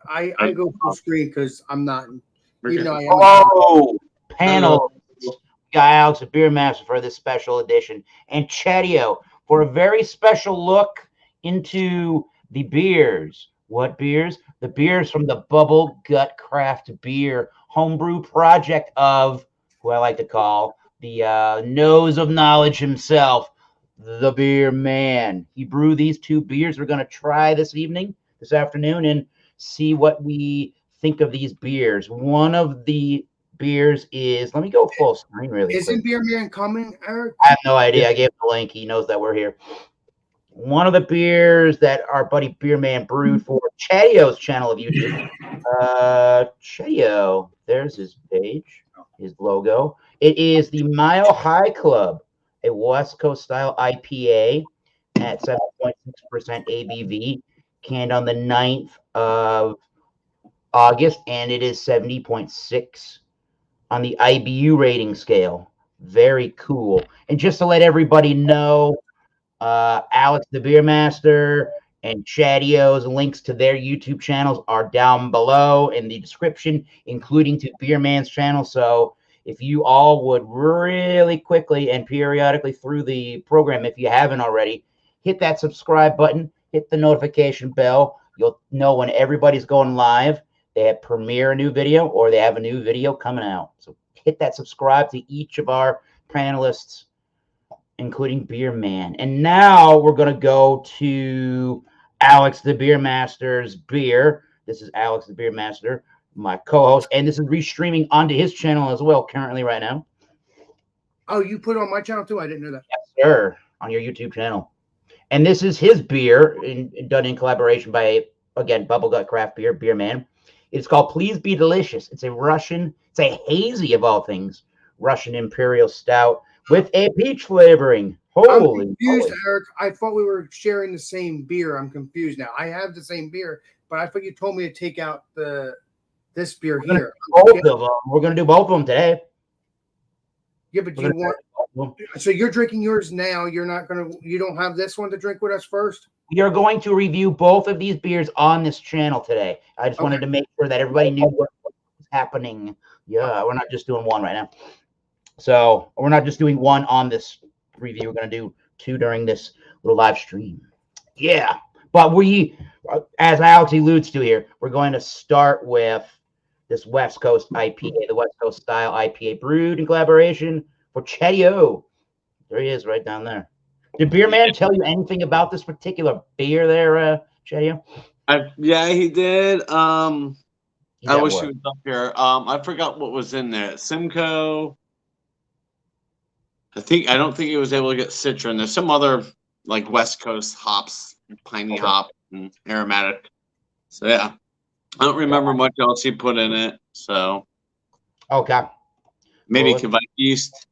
I go full screen because I'm not. Even though I am. Oh, panel. We got Alex, the Beer Master, for this special edition, and Chadeo for a very special look into the beers. What beers? The beers from the Bubble Gut Craft Beer homebrew project of who I like to call the nose of knowledge himself, the Beer Man. He brewed these two beers we're going to try this afternoon, and see what we think of these beers. One of the beers is, let me go full screen really quick. Isn't Beer Man coming, Eric? I have no idea. I gave him the link. He knows that we're here. One of the beers that our buddy Beer Man brewed for Chadeo's channel of YouTube. Chadeo, there's his page, his logo. It is the Mile High Club, a West Coast style IPA at 7.6% ABV, canned on the 9th of August, and it is 70.6 on the IBU rating scale. Very cool. And just to let everybody know, Alex the Beer Master and Chadeo's links to their YouTube channels are down below in the description, including to Beer Man's channel. So if you all would really quickly and periodically through the program, if you haven't already, hit that subscribe button, hit the notification bell. You'll know when everybody's going live. They have premiere a new video or they have a new video coming out. So hit that subscribe to each of our panelists, including Beer Man. And now we're going to go to Alex the Beer Master's beer. This is Alex the Beer Master, my co-host, and this is restreaming onto his channel as well currently right now. Oh, you put it on my channel too? I didn't know that. Yes, sir, on your YouTube channel. And this is his beer, done in collaboration by, again, Bubble Gut Craft Beer, Beer Man. It's called Please Be Delicious. It's a hazy of all things, Russian Imperial Stout with a peach flavoring. Holy, I'm confused, Eric. I thought we were sharing the same beer. I'm confused now. I have the same beer, but I thought you told me to take out this beer here. Both of them. We're going to do both of them today. Yeah, but you want. So you're drinking yours now. You're not going to. You don't have this one to drink with us first. We are going to review both of these beers on this channel today. I just wanted to make sure that everybody knew what was happening. Yeah, we're not just doing one right now. So we're not just doing one on this review. We're going to do two during this little live stream. Yeah. But we, as Alex alludes to here, we're going to start with this West Coast IPA, the West Coast style IPA brewed in collaboration for Chadeo. There he is right down there. Did Beer Man tell you anything about this particular beer there, Chadeo? Yeah, he did. I wish what? he was up here. I forgot what was in there. Simcoe. I don't think he was able to get Citron. There's some other like West Coast hops, piney hop and aromatic. So yeah. I don't remember much else he put in it. So okay. Maybe Kvike yeast.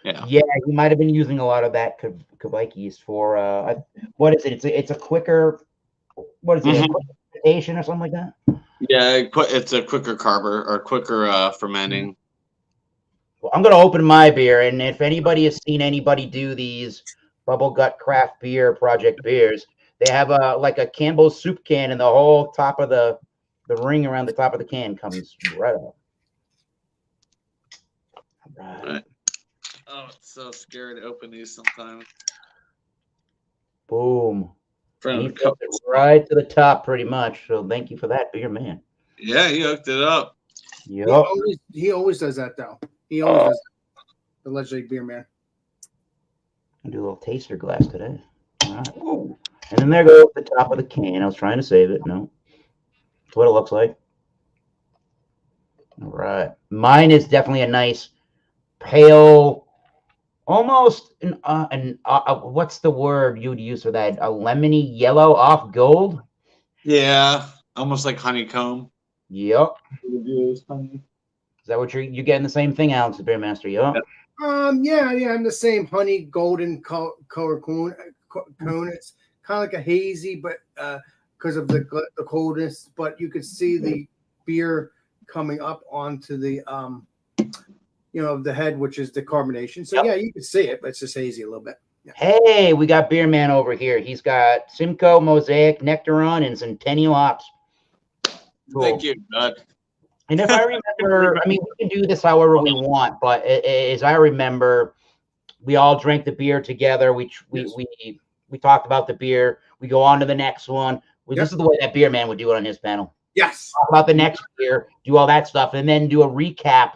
Yeah, he might have been using a lot of that Kvike yeast for what is it? It's a quicker, what is it? A quick fermentation or something like that? Yeah, it's a quicker carber or quicker fermenting. Well, I'm gonna open my beer, and if anybody has seen anybody do these Bubble Gut Craft Beer Project beers, they have like a Campbell's soup can, and the whole top of the ring around the top of the can comes right up. All right. Oh, it's so scary to open these sometimes. Boom. Right to the top, pretty much. So thank you for that, Beer Man. Yeah, he hooked it up. Yep. He always does that, though. He always does that. The legendary Beer Man. I'll do a little taster glass today. All right. Whoa. And then there goes the top of the can. I was trying to save it. No. That's what it looks like. All right. Mine is definitely a nice pale, almost what's the word you'd use for that? A lemony yellow off gold? Yeah, almost like honeycomb. Yep. Is that what you're getting the same thing, Alex, the Beer Master? Yep. Yeah, I'm the same honey golden color cone. It's kind of like a hazy, but because of the coldness, but you could see the beer coming up onto the the head, which is the carbonation. So yeah, you can see it, but it's just hazy a little bit. Yeah. Hey, we got Beer Man over here. He's got Simcoe, Mosaic, Nectaron, and Centennial hops. Cool. Thank you, Doug. And if I remember, I mean, we can do this however we want, but as I remember, we all drank the beer together. We talked about the beer. We go on to the next one. Well, This is the way that beer man would do it on his panel. Yes. Talk about the next beer, do all that stuff, and then do a recap.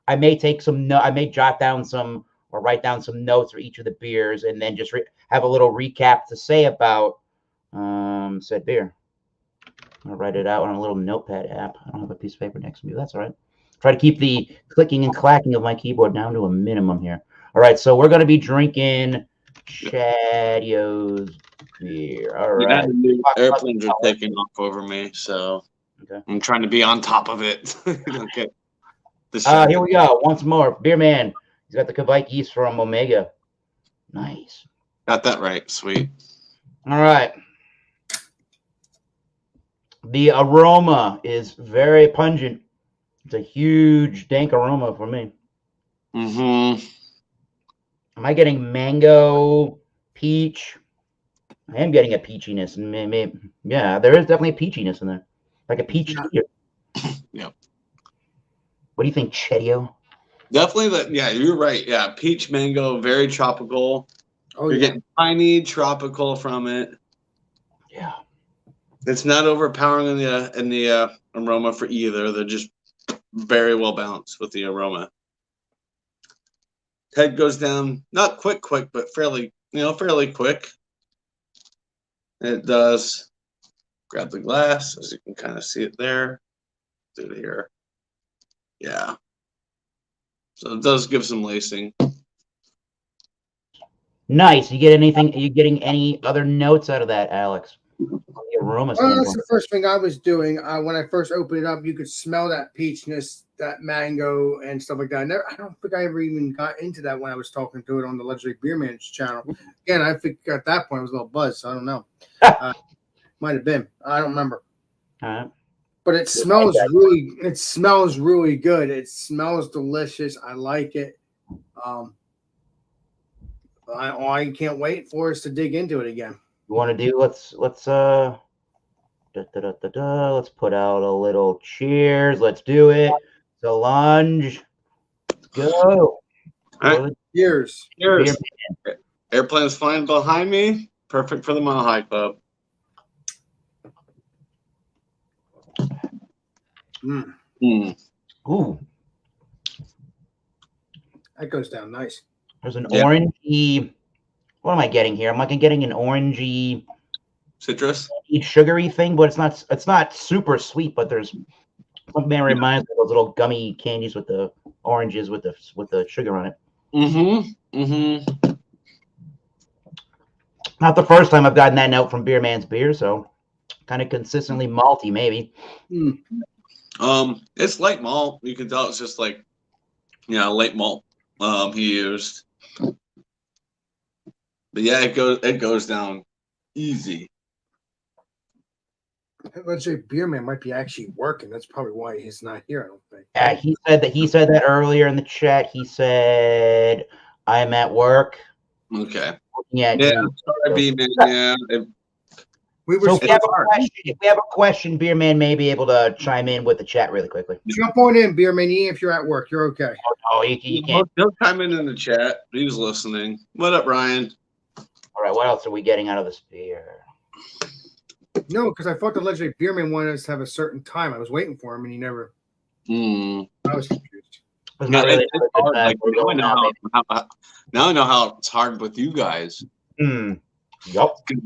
I may take some I may jot down some or write down some notes for each of the beers, and then just have a little recap to say about said beer. I'll write it out on a little notepad app. I don't have a piece of paper next to me. That's all right. Try to keep the clicking and clacking of my keyboard down to a minimum here. All right, so we're going to be drinking Chadeo's beer. All right. Yeah, the new airplanes are taking off over me, so I'm trying to be on top of it. Okay. Here we go. Once more. Beer man. He's got the Kvike yeast from Omega. Nice. Got that right. Sweet. All right. The aroma is very pungent. It's a huge dank aroma for me. Mm-hmm. Am I getting mango, peach? I am getting a peachiness. Yeah, there is definitely a peachiness in there. Like a peach. Yeah. What do you think, Chadeo? Definitely you're right. Yeah, peach mango, very tropical. Oh, you're getting piney tropical from it. Yeah. It's not overpowering in the aroma for either. They're just very well balanced with the aroma. Head goes down, not quick, but fairly quick. It does. Grab the glass, as you can kind of see it there. Do it here. Yeah. So it does give some lacing. Nice. You getting any other notes out of that, Alex? The aroma standpoint. That's the first thing I was doing. When I first opened it up, you could smell that peachness, that mango, and stuff like that. I don't think I ever even got into that when I was talking to it on the Legendary Beer Man's channel. Again, I think at that point I was a little buzzed, so I don't know. Might have been. I don't remember. But it smells really good. It smells delicious. I like it. I can't wait for us to dig into it again. You want to do? Let's put out a little cheers. Let's do it. Solange, go. All right. Cheers. Cheers. Airplane's flying behind me. Perfect for the Mile High Club. Ooh. That goes down nice. There's an orangey. What am I getting here? I'm getting an orangey, citrus, sugary thing, but it's not super sweet. But there's something that reminds me of those little gummy candies with the oranges with the sugar on it. Not the first time I've gotten that note from Beer Man's beer, so kind of consistently malty, maybe. It's light malt. You can tell it's just like, light malt. He used. But yeah, it goes down easy. Let's say Beer Man might be actually working. That's probably why he's not here, I don't think. Yeah, he said that earlier in the chat. He said, I'm at work. Okay. Yeah. Sorry, B-Man. Yeah. If we have a question, Beer Man may be able to chime in with the chat really quickly. Jump on in, Beer Man. If you're at work, you're okay. Oh, you can't. He'll chime in the chat. He's listening. What up, Ryan? All right, what else are we getting out of this beer? No, because I thought the Legendary Beer Man wanted us to have a certain time. I was waiting for him, and he never. I was confused. Now I know how it's hard with you guys. Yep.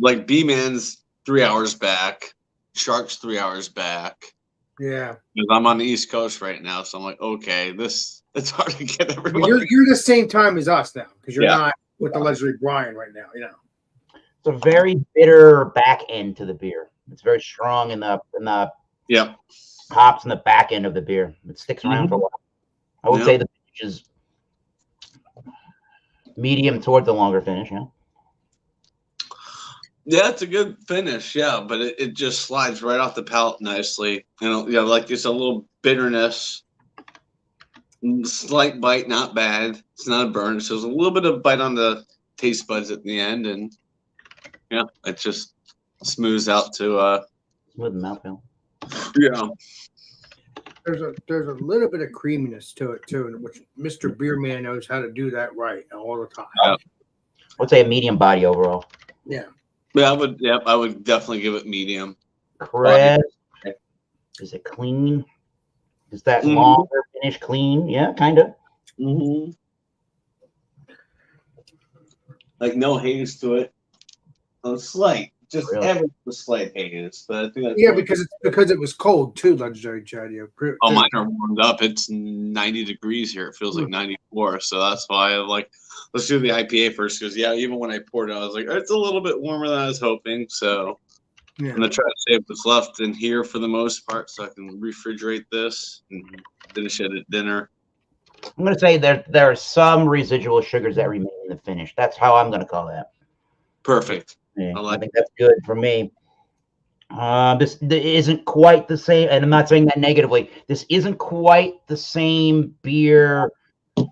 Like B-Man's 3 hours back, Shark's 3 hours back. Yeah. Because I'm on the East Coast right now, so I'm like, okay, it's hard to get everyone. Well, you're the same time as us now, because you're not with the Legendary Brian right now. It's a very bitter back end to the beer. It's very strong in the hops in the back end of the beer. It sticks around for a while. I would say the finish is medium toward the longer finish. Yeah, it's a good finish. Yeah, but it just slides right off the palate nicely. Like it's a little bitterness, slight bite, not bad. It's not a burn. So there's a little bit of bite on the taste buds at the end, and it just smooths out to smooth mouthfeel. Yeah. There's a little bit of creaminess to it too, which Mr. Beerman knows how to do that right all the time. Yeah. I'd say a medium body overall. Yeah. Yeah, I would. Yep, I would definitely give it medium. Crisp. Is it clean? Is that Mhm. longer finish clean? Yeah, kind of. Mm-hmm. Like no haze to it. Slight, just Really? ever the slight haze. But I think that's Yeah, because it was cold too, Legendary Chadeo. oh, mine are warmed up. It's 90 degrees here. It feels like 94. So that's why I'm like, let's do the IPA first. Because yeah, even when I poured it, I was like, it's a little bit warmer than I was hoping. So Yeah. I'm gonna try to save what's left in here for the most part, so I can refrigerate this and finish it at dinner. I'm going to say there are some residual sugars that remain in the finish. That's how I'm going to call that. Perfect. Yeah, I I think that's good for me. This isn't quite the same, and I'm not saying that negatively. This isn't quite the same beer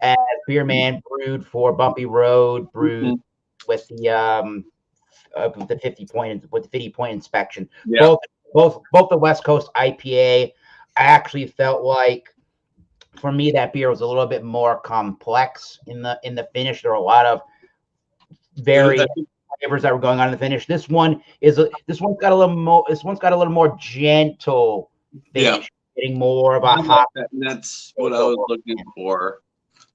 as Beerman brewed for Bumpy Road, brewed with the 50 point inspection. Yeah. Both the West Coast IPA. I actually felt like, for me, that beer was a little bit more complex in the finish. There are a lot of very flavors that were going on in the finish. This one's got a little more gentle finish, getting more of a hop. And that's what I was looking for.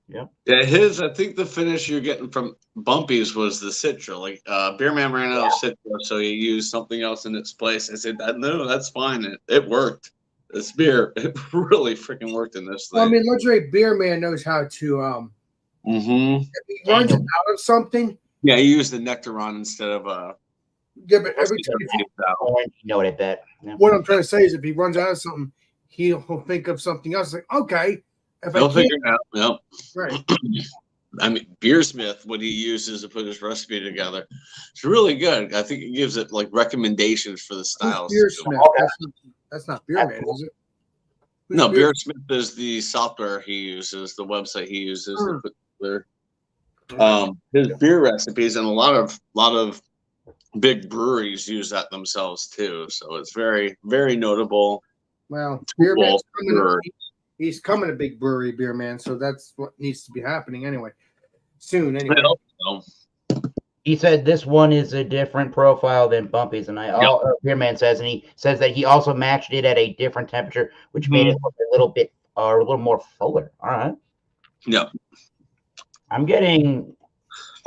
Yeah. Yeah, I think the finish you're getting from Bumpy's was the Citra. Like Beerman ran out of Citra, so he used something else in its place. I said, no, that's fine. It worked. This beer, it really freaking worked in this thing. Well, I mean, Legendary Beerman knows how to if he runs out of something. Yeah, he used the Nectaron instead of Yeah, but every time You know what I bet. Yeah. what I'm trying to say is if he runs out of something, he'll think of something else. Like, okay, if He'll I figure can't, it out. Yep. right. I mean, Beersmith, what he uses to put his recipe together, it's really good. I think it gives it like recommendations for the styles. Beersmith. That's not Beerman, is it? No, Beersmith is the software he uses, the website he uses to put together his beer recipes, and a lot of big breweries use that themselves too. So it's very, very notable. Well, Beerman's he's coming to big brewery, Beerman, so that's what needs to be happening anyway. Soon, anyway. I hope so. He said this one is a different profile than Bumpy's, and Beerman says, and he says that he also matched it at a different temperature, which made it look a little more fuller. All right. Yep. I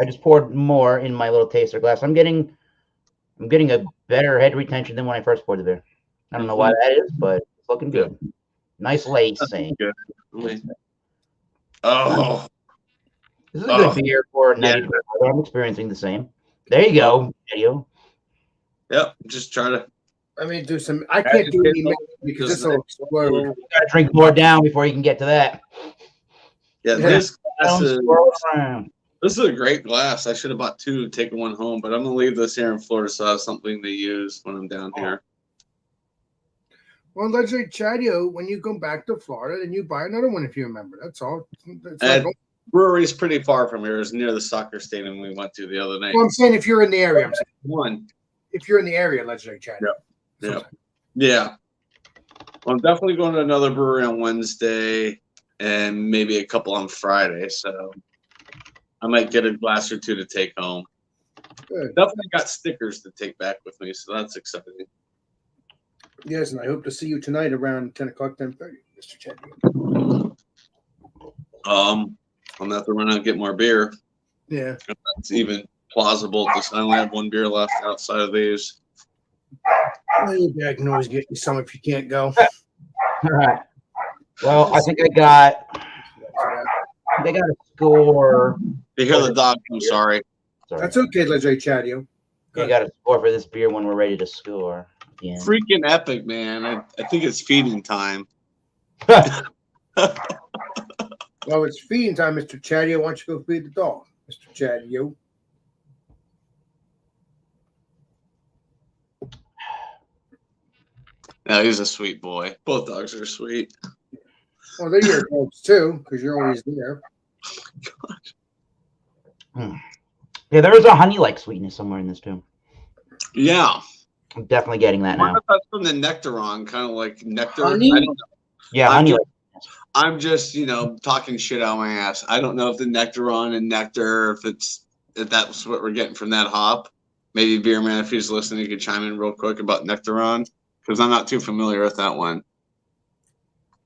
just poured more in my little taster glass. I'm getting a better head retention than when I first poured the beer. I don't know why that is, but it's looking good. Nice lacing. Oh. This is a good beer for 90 degrees. I'm experiencing the same. There you go, Chadeo. Yep, just try to. I mean, do some. I can't do any mix because this will explode. You gotta drink more down before you can get to that. Yeah, this glass this is a great glass. I should have bought two, taken one home, but I'm gonna leave this here in Florida so I have something to use when I'm down here. Well, Legendary Chadeo, when you go back to Florida, then you buy another one if you remember. That's all. It's brewery's pretty far from here. It's near the soccer stadium we went to the other night. Well, I'm saying if you're in the area. If you're in the area, Legendary Chadeo. Yeah. Well, I'm definitely going to another brewery on Wednesday and maybe a couple on Friday. So I might get a glass or two to take home. Good. Definitely got stickers to take back with me, so that's exciting. Yes, and I hope to see you tonight around 10 o'clock, 10:30, Mr. Chadeo. I'm gonna have to run out and get more beer. Yeah. If that's even plausible. I only have one beer left outside of these. Well, you can always get you some if you can't go. All right. Well, I think I got a score. You hear the dog? I'm sorry. That's okay, Legendary Chadeo. I got a score for this beer when we're ready to score. Yeah. Freaking epic, man. I think it's feeding time. Well, it's feeding time, Mr. Chadeo. Why don't you go feed the dog, Mr. Chadeo? No, he's a sweet boy. Both dogs are sweet. Well, they're your dogs too, because you're always there. Yeah, there is a honey-like sweetness somewhere in this too. Yeah. I'm definitely getting that What now. if that's from the Nectaron, kind of like nectar? Honey? I don't know. Yeah, I'm honey. just, I'm just, talking shit out my ass. I don't know if the Nectaron and nectar, if that's what we're getting from that hop. Maybe Beer Man, if he's listening, could chime in real quick about Nectaron, because I'm not too familiar with that one.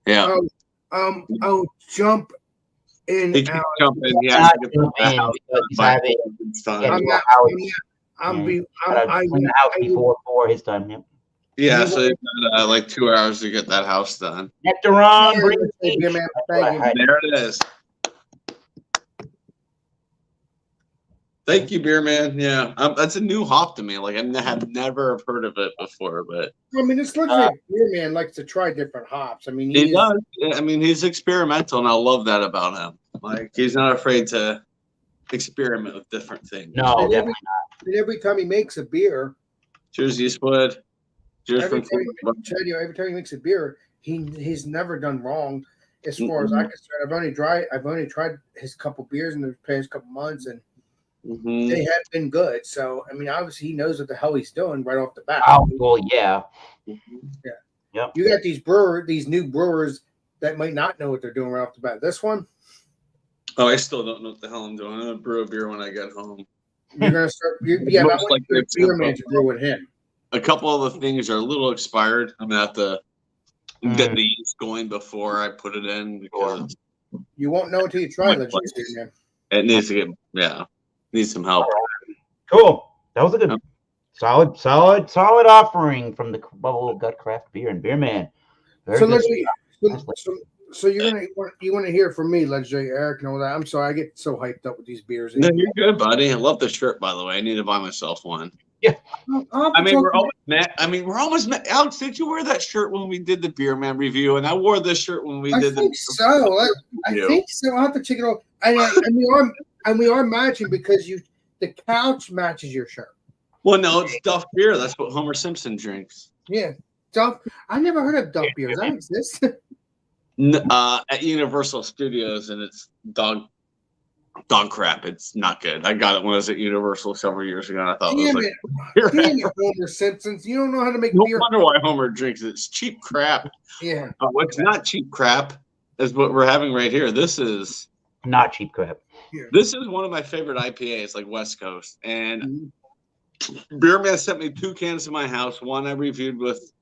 Yeah. Jump in. He keeps jumping. Yeah. Not jump in because he's having I'm getting not. out. I'm Yeah, be. gotta clean the house before his time. Yep. Yeah, so he's got like 2 hours to get that house done. Nectaron, bring the Hey, Beer peach. Man, thank you. There it is. Thank you, Beer Man. Yeah, that's a new hop to me. Like I have never heard of it before, but I mean, it's literally Beer Man likes to try different hops. I mean, he does. I mean, he's experimental, and I love that about him. Like he's not afraid to experiment with different things. No, And definitely not. And every time he makes a beer, Cheers, Eastwood. Cheers every from every time he makes a beer, he's never done wrong. As far as I'm concerned, I've only tried his couple beers in the past couple months, and they have been good. So I mean, obviously he knows what the hell he's doing right off the bat. Oh, well, yeah. Yeah. Yep. You got these new brewers that might not know what they're doing right off the bat. This one, I still don't know what the hell I'm doing. I'm gonna brew a beer when I get home. you're gonna start. Yeah, Looks I like want it's Beer gonna Man to brew with him. A couple of the things are a little expired. I'm gonna have to get the yeast going before I put it in because You won't know until you try it. it needs to get needs some help. Cool. That was a good, solid offering from the Bubble Gut Craft Beer and Beer Man. Very good. So you want to hear from me, Legendary Eric, and all that. I'm sorry, I get so hyped up with these beers. No, you're good, buddy. I love the shirt, by the way. I need to buy myself one. Yeah. I mean, we're almost met. Alex, did you wear that shirt when we did the Beer Man review? And I wore this shirt when we did I think so. I'll have to check it out. And we are matching because the couch matches your shirt. Well, no, it's Duff beer. That's what Homer Simpson drinks. Yeah, Duff. I never heard of Duff beer. Does that exist? At Universal Studios, and it's dog crap. It's not good. I got it when I was at Universal several years ago. And I thought it was damn it, Homer Simpsons! You don't know how to make beer. No wonder why Homer drinks it. It's cheap crap. Yeah. What's not cheap crap is what we're having right here. This is not cheap crap. This is one of my favorite IPAs, like West Coast. And Beer Man sent me 2 cans to my house. One I reviewed with,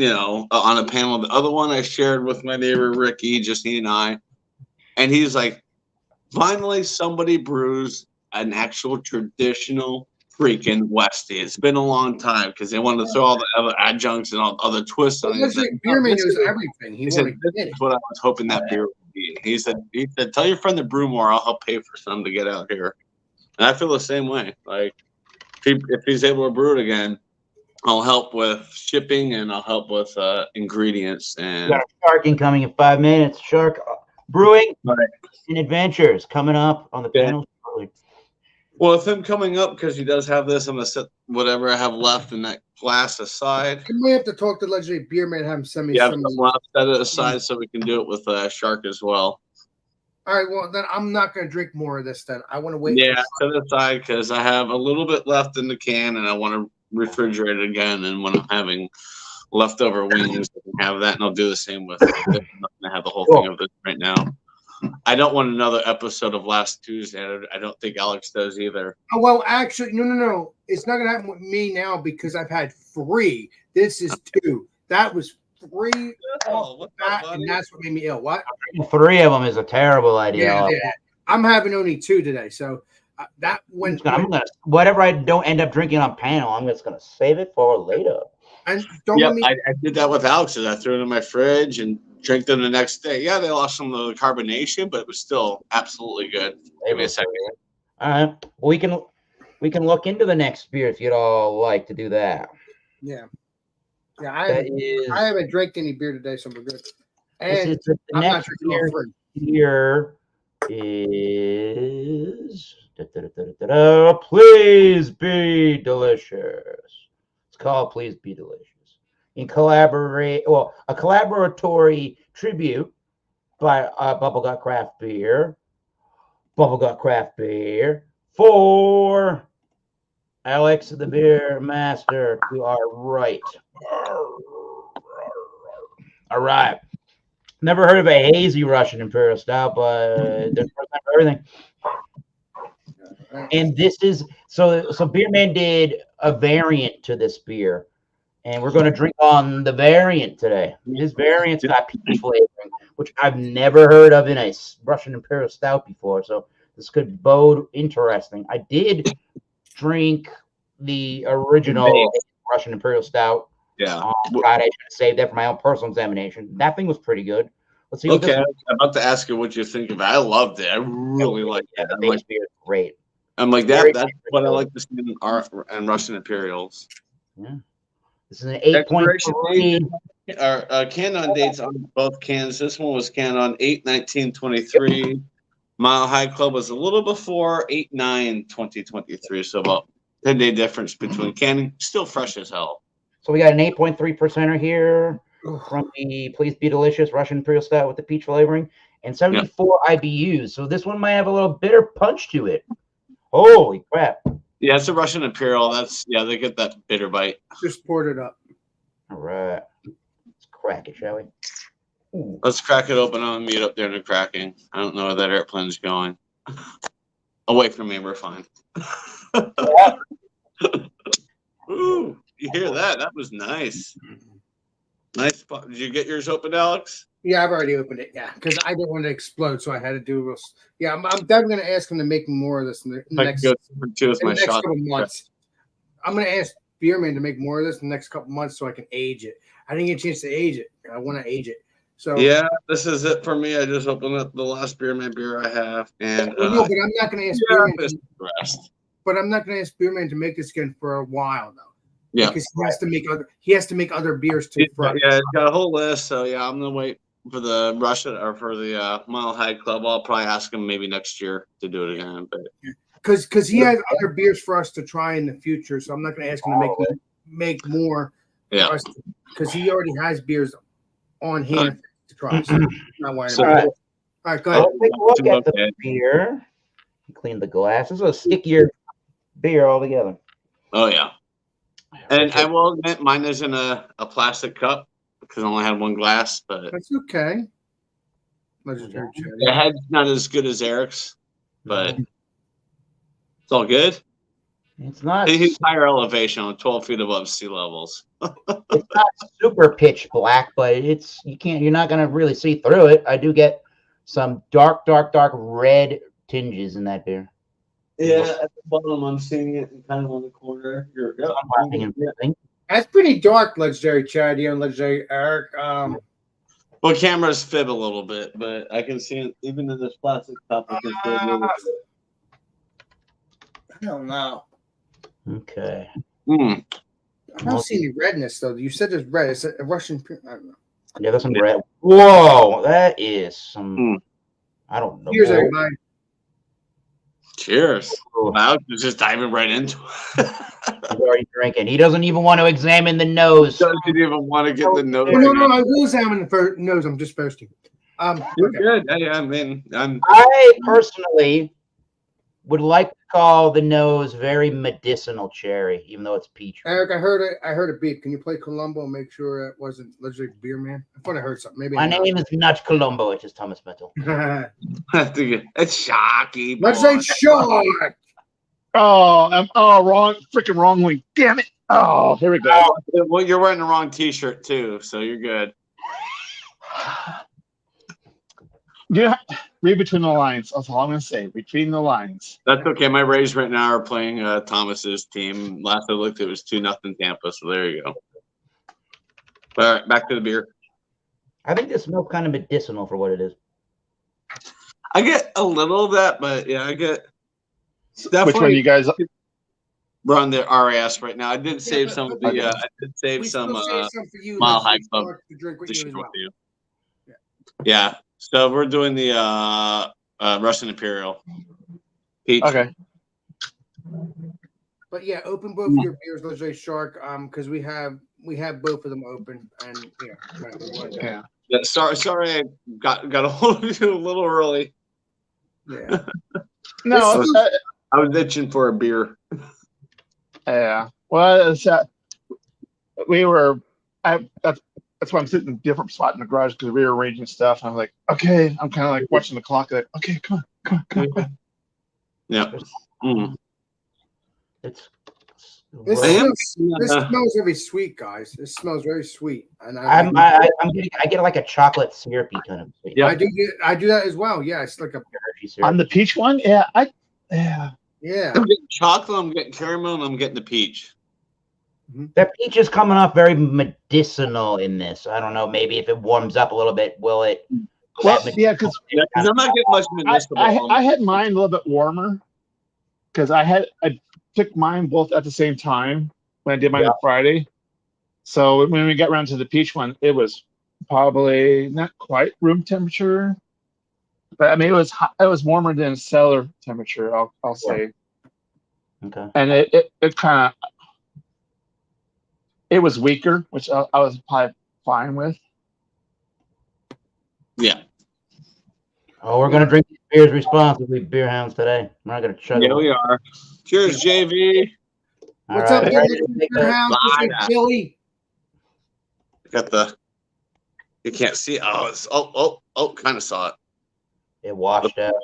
on a panel. The other one I shared with my neighbor Ricky, just he and I. And he's like, finally somebody brews an actual traditional freaking Westie. It's been a long time because they wanted to throw all the other adjuncts and all the other twists on it. Beer Man knows everything. He said, this is what I was hoping that beer would be. He said, tell your friend to brew more. I'll help pay for some to get out here. And I feel the same way. Like, if he's able to brew it again, I'll help with shipping and I'll help with ingredients. And we got a Shark incoming in 5 minutes. Shark Brewing and Adventures coming up on the panel shortly. Well, with him coming up, because he does have this, I'm going to set whatever I have left in that glass aside. You may have to talk to Legendary Beer Man, have him send me some left, set it aside so we can do it with Shark as well. All right, well, then I'm not going to drink more of this then. I want to wait. Yeah, set it aside because I have a little bit left in the can and I want to refrigerate it again. And when I'm having leftover wings, I can have that, and I'll do the same with it. I'm not going to have the whole thing of this right now. I don't want another episode of last Tuesday. I don't think Alex does either. Oh, well, actually, no. It's not going to happen with me now because I've had 3. This is 2. That was 3 and that's what made me ill. What? 3 of them is a terrible idea. Yeah. I'm having only 2 today, so that when I'm gonna whatever I don't end up drinking on panel, I'm just gonna save it for later. And I did that with Alex. I threw it in my fridge and drank them the next day. Yeah, they lost some of the carbonation, but it was still absolutely good. Give me a second. All right, we can look into the next beer if you'd all like to do that. Yeah. Yeah, I haven't drank any beer today, so we're good. And the next beer here is Please Be Delicious. It's called Please Be Delicious. A collaboratory tribute by Bubblegut Craft Beer for Alex, the beer master, to our right. All right. Never heard of a hazy Russian Imperial Stout, but there's first time for everything. And this is so Beerman did a variant to this beer, and we're going to drink on the variant today. This variant's got peach flavoring, which I've never heard of in a Russian Imperial Stout before. So this could bode interesting. I did drink the original Russian Imperial Stout. Yeah. Friday. I should have saved that for my own personal examination. That thing was pretty good. Let's see. Okay, I'm about to ask you what you think of it. I loved it. I really liked it. The base beer is great. I'm like that. That's what I like to see in Russian Imperials. Yeah. This is an 8.3. Can-on dates on both cans. This one was canned on 8/19/23. Mile High Club was a little before 8/9/2023. So about 10-day difference between canning. Still fresh as hell. So we got an 8.3% here from the Please Be Delicious Russian Imperial Stout with the peach flavoring and 74 IBUs. So this one might have a little bitter punch to it. Holy crap. Yeah, it's a Russian Imperial. They get that bitter bite. Just poured it up. All right. Let's crack it, shall we? Ooh. Let's crack it open. I'm going to meet up there to cracking. I don't know where that airplane's going. Away from me, we're fine. Ooh, you hear that? That was nice. Nice. Did you get yours open, Alex? Yeah, I've already opened it. Yeah, because I didn't want to explode, so I had to do this. Yeah, I'm definitely going to ask him to make more of this in the next couple months. I'm going to ask Beerman to make more of this in the next couple months so I can age it. I didn't get a chance to age it. I want to age it. So yeah, this is it for me. I just opened up the last Beerman beer I have, and no, but I'm not going to ask Beerman. But I'm not going to ask Beerman to make this again for a while, though. Yeah, because he has to make other beers too. Yeah, it's got a whole list. So yeah, I'm gonna wait for the Russian or for the Mile High Club. I'll probably ask him maybe next year to do it again. But because he has other beers for us to try in the future, so I'm not gonna ask him to make more. Yeah, because he already has beers on hand to try. So not worrying about it. All right, go ahead. Take a look at the beer. Clean the glass. This is a stickier beer altogether. Oh yeah. And I will admit, mine is in a plastic cup because I only had one glass, but that's okay. The head's not as good as Eric's, but it's all good. It's not. He's higher elevation, 12 feet above sea levels. It's not super pitch black, but you're not gonna really see through it. I do get some dark red tinges in that beer. Yeah, at the bottom, I'm seeing it kind of on the corner. That's pretty dark, legendary Chadeo and legendary Eric. Well, cameras fib a little bit, but I can see it even in this plastic cup. I can see it a little bit. I don't know. Okay. I don't see any redness though. You said there's red. Is it a Russian? I don't know. Yeah, there's some red. Whoa, that is some. I don't know. Here's everybody. Cheers. Wow, just diving right into it. He's already drinking. He doesn't even want to examine the nose. Doesn't even want to get the nose. No, I will examine the nose. I'm just thirsty. You're good. Yeah, I mean, I personally would like to call the nose very medicinal cherry, even though it's peach. Eric, I heard a beep. Can you play Columbo and make sure it wasn't legendary beer man? I thought I heard something. Maybe my name is not Columbo. It's just Thomas Metal. It's Shocky. Legendary Shark. Oh, I'm wrong. Freaking wrong link. Damn it. Oh, here we go. Well, you're wearing the wrong T-shirt too, so you're good. Yeah, read between the lines. That's all I'm going to say. Between the lines. That's okay. My Rays right now are playing Thomas's team. Last I looked, it was 2-0 Tampa. So there you go. All right, back to the beer. I think this smells kind of medicinal for what it is. I get a little of that, but yeah, I get definitely. Which one you guys? We're on the RAS right now. I did save some of the. I did save some Mile High Club to share with you. Yeah. So we're doing the Russian Imperial. Peach. Okay. But yeah, open both of your beers, legendary Shark. Because we have both of them open, and yeah. Sorry, I got a hold of you a little early. Yeah. No, I was itching for a beer. Yeah. Well, we were. That's why I'm sitting in a different spot in the garage because we were arranging stuff. And I'm like, okay. I'm kind of like watching the clock. Like, okay, come on. Yeah. Mm. It's This I am smells very sweet, guys. This smells very sweet, and I get like a chocolate syrupy kind of thing. Yeah. I do that as well. Yeah, it's like a On the peach one, yeah. I'm getting chocolate, I'm getting caramel, and I'm getting the peach. That peach is coming off very medicinal in this. I don't know. Maybe if it warms up a little bit, will it? Well, yeah, because I'm not getting much medicinal. I had mine a little bit warmer because I took mine both at the same time when I did mine on Friday. So when we got around to the peach one, it was probably not quite room temperature, but I mean it was warmer than cellar temperature. I'll say. Okay. And it kind of it was weaker, which I was probably fine with. Yeah. Oh, we're gonna drink these beers responsibly, beer hounds today. We're not gonna chug Yeah, them. we are. Cheers, JV. What's All up, right. Billy? Got the. You can't see it. Oh, it's kind of saw it. It washed out.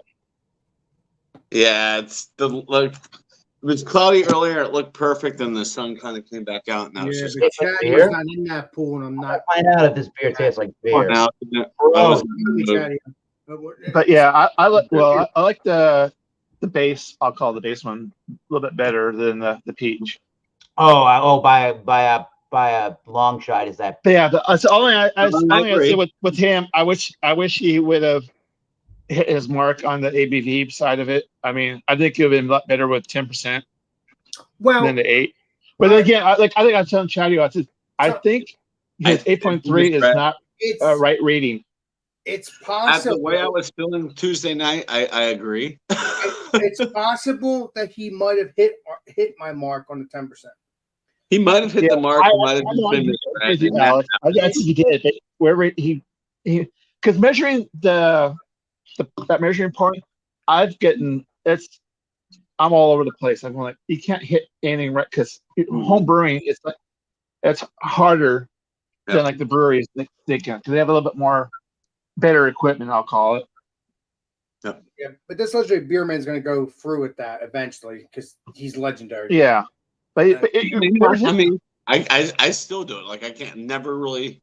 Yeah, it's it was cloudy earlier. It looked perfect, and the sun kind of came back out. Now it's Yeah, just but like Chadeo's beer? not in that pool, and I'm I'll not. find out if this beer tastes like beer. now. But yeah, I like the base. I'll call the base one a little bit better than the peach. By a long shot is that. But yeah, that's the only I agree. say with him. I wish he would have hit his mark on the ABV side of it. I mean, I think it would have been a lot better with 10% than the 8. But then again, I think I was telling Chadeo, I think his 8.3 is not a right rating. It's That's possible. the way I was feeling Tuesday night. I agree. It's possible that he might have hit my mark on the 10%. He might have hit the mark. He might have just been misread. I think he did. But wherever he because measuring that measuring point, I'm all over the place. I'm like, you can't hit anything right because home brewing it's harder than like the breweries they can because they have a little bit more better equipment. I'll call it. Yeah, but this legendary beer man's going to go through with that eventually because he's legendary. Yeah, I still do it. Like I can't never really.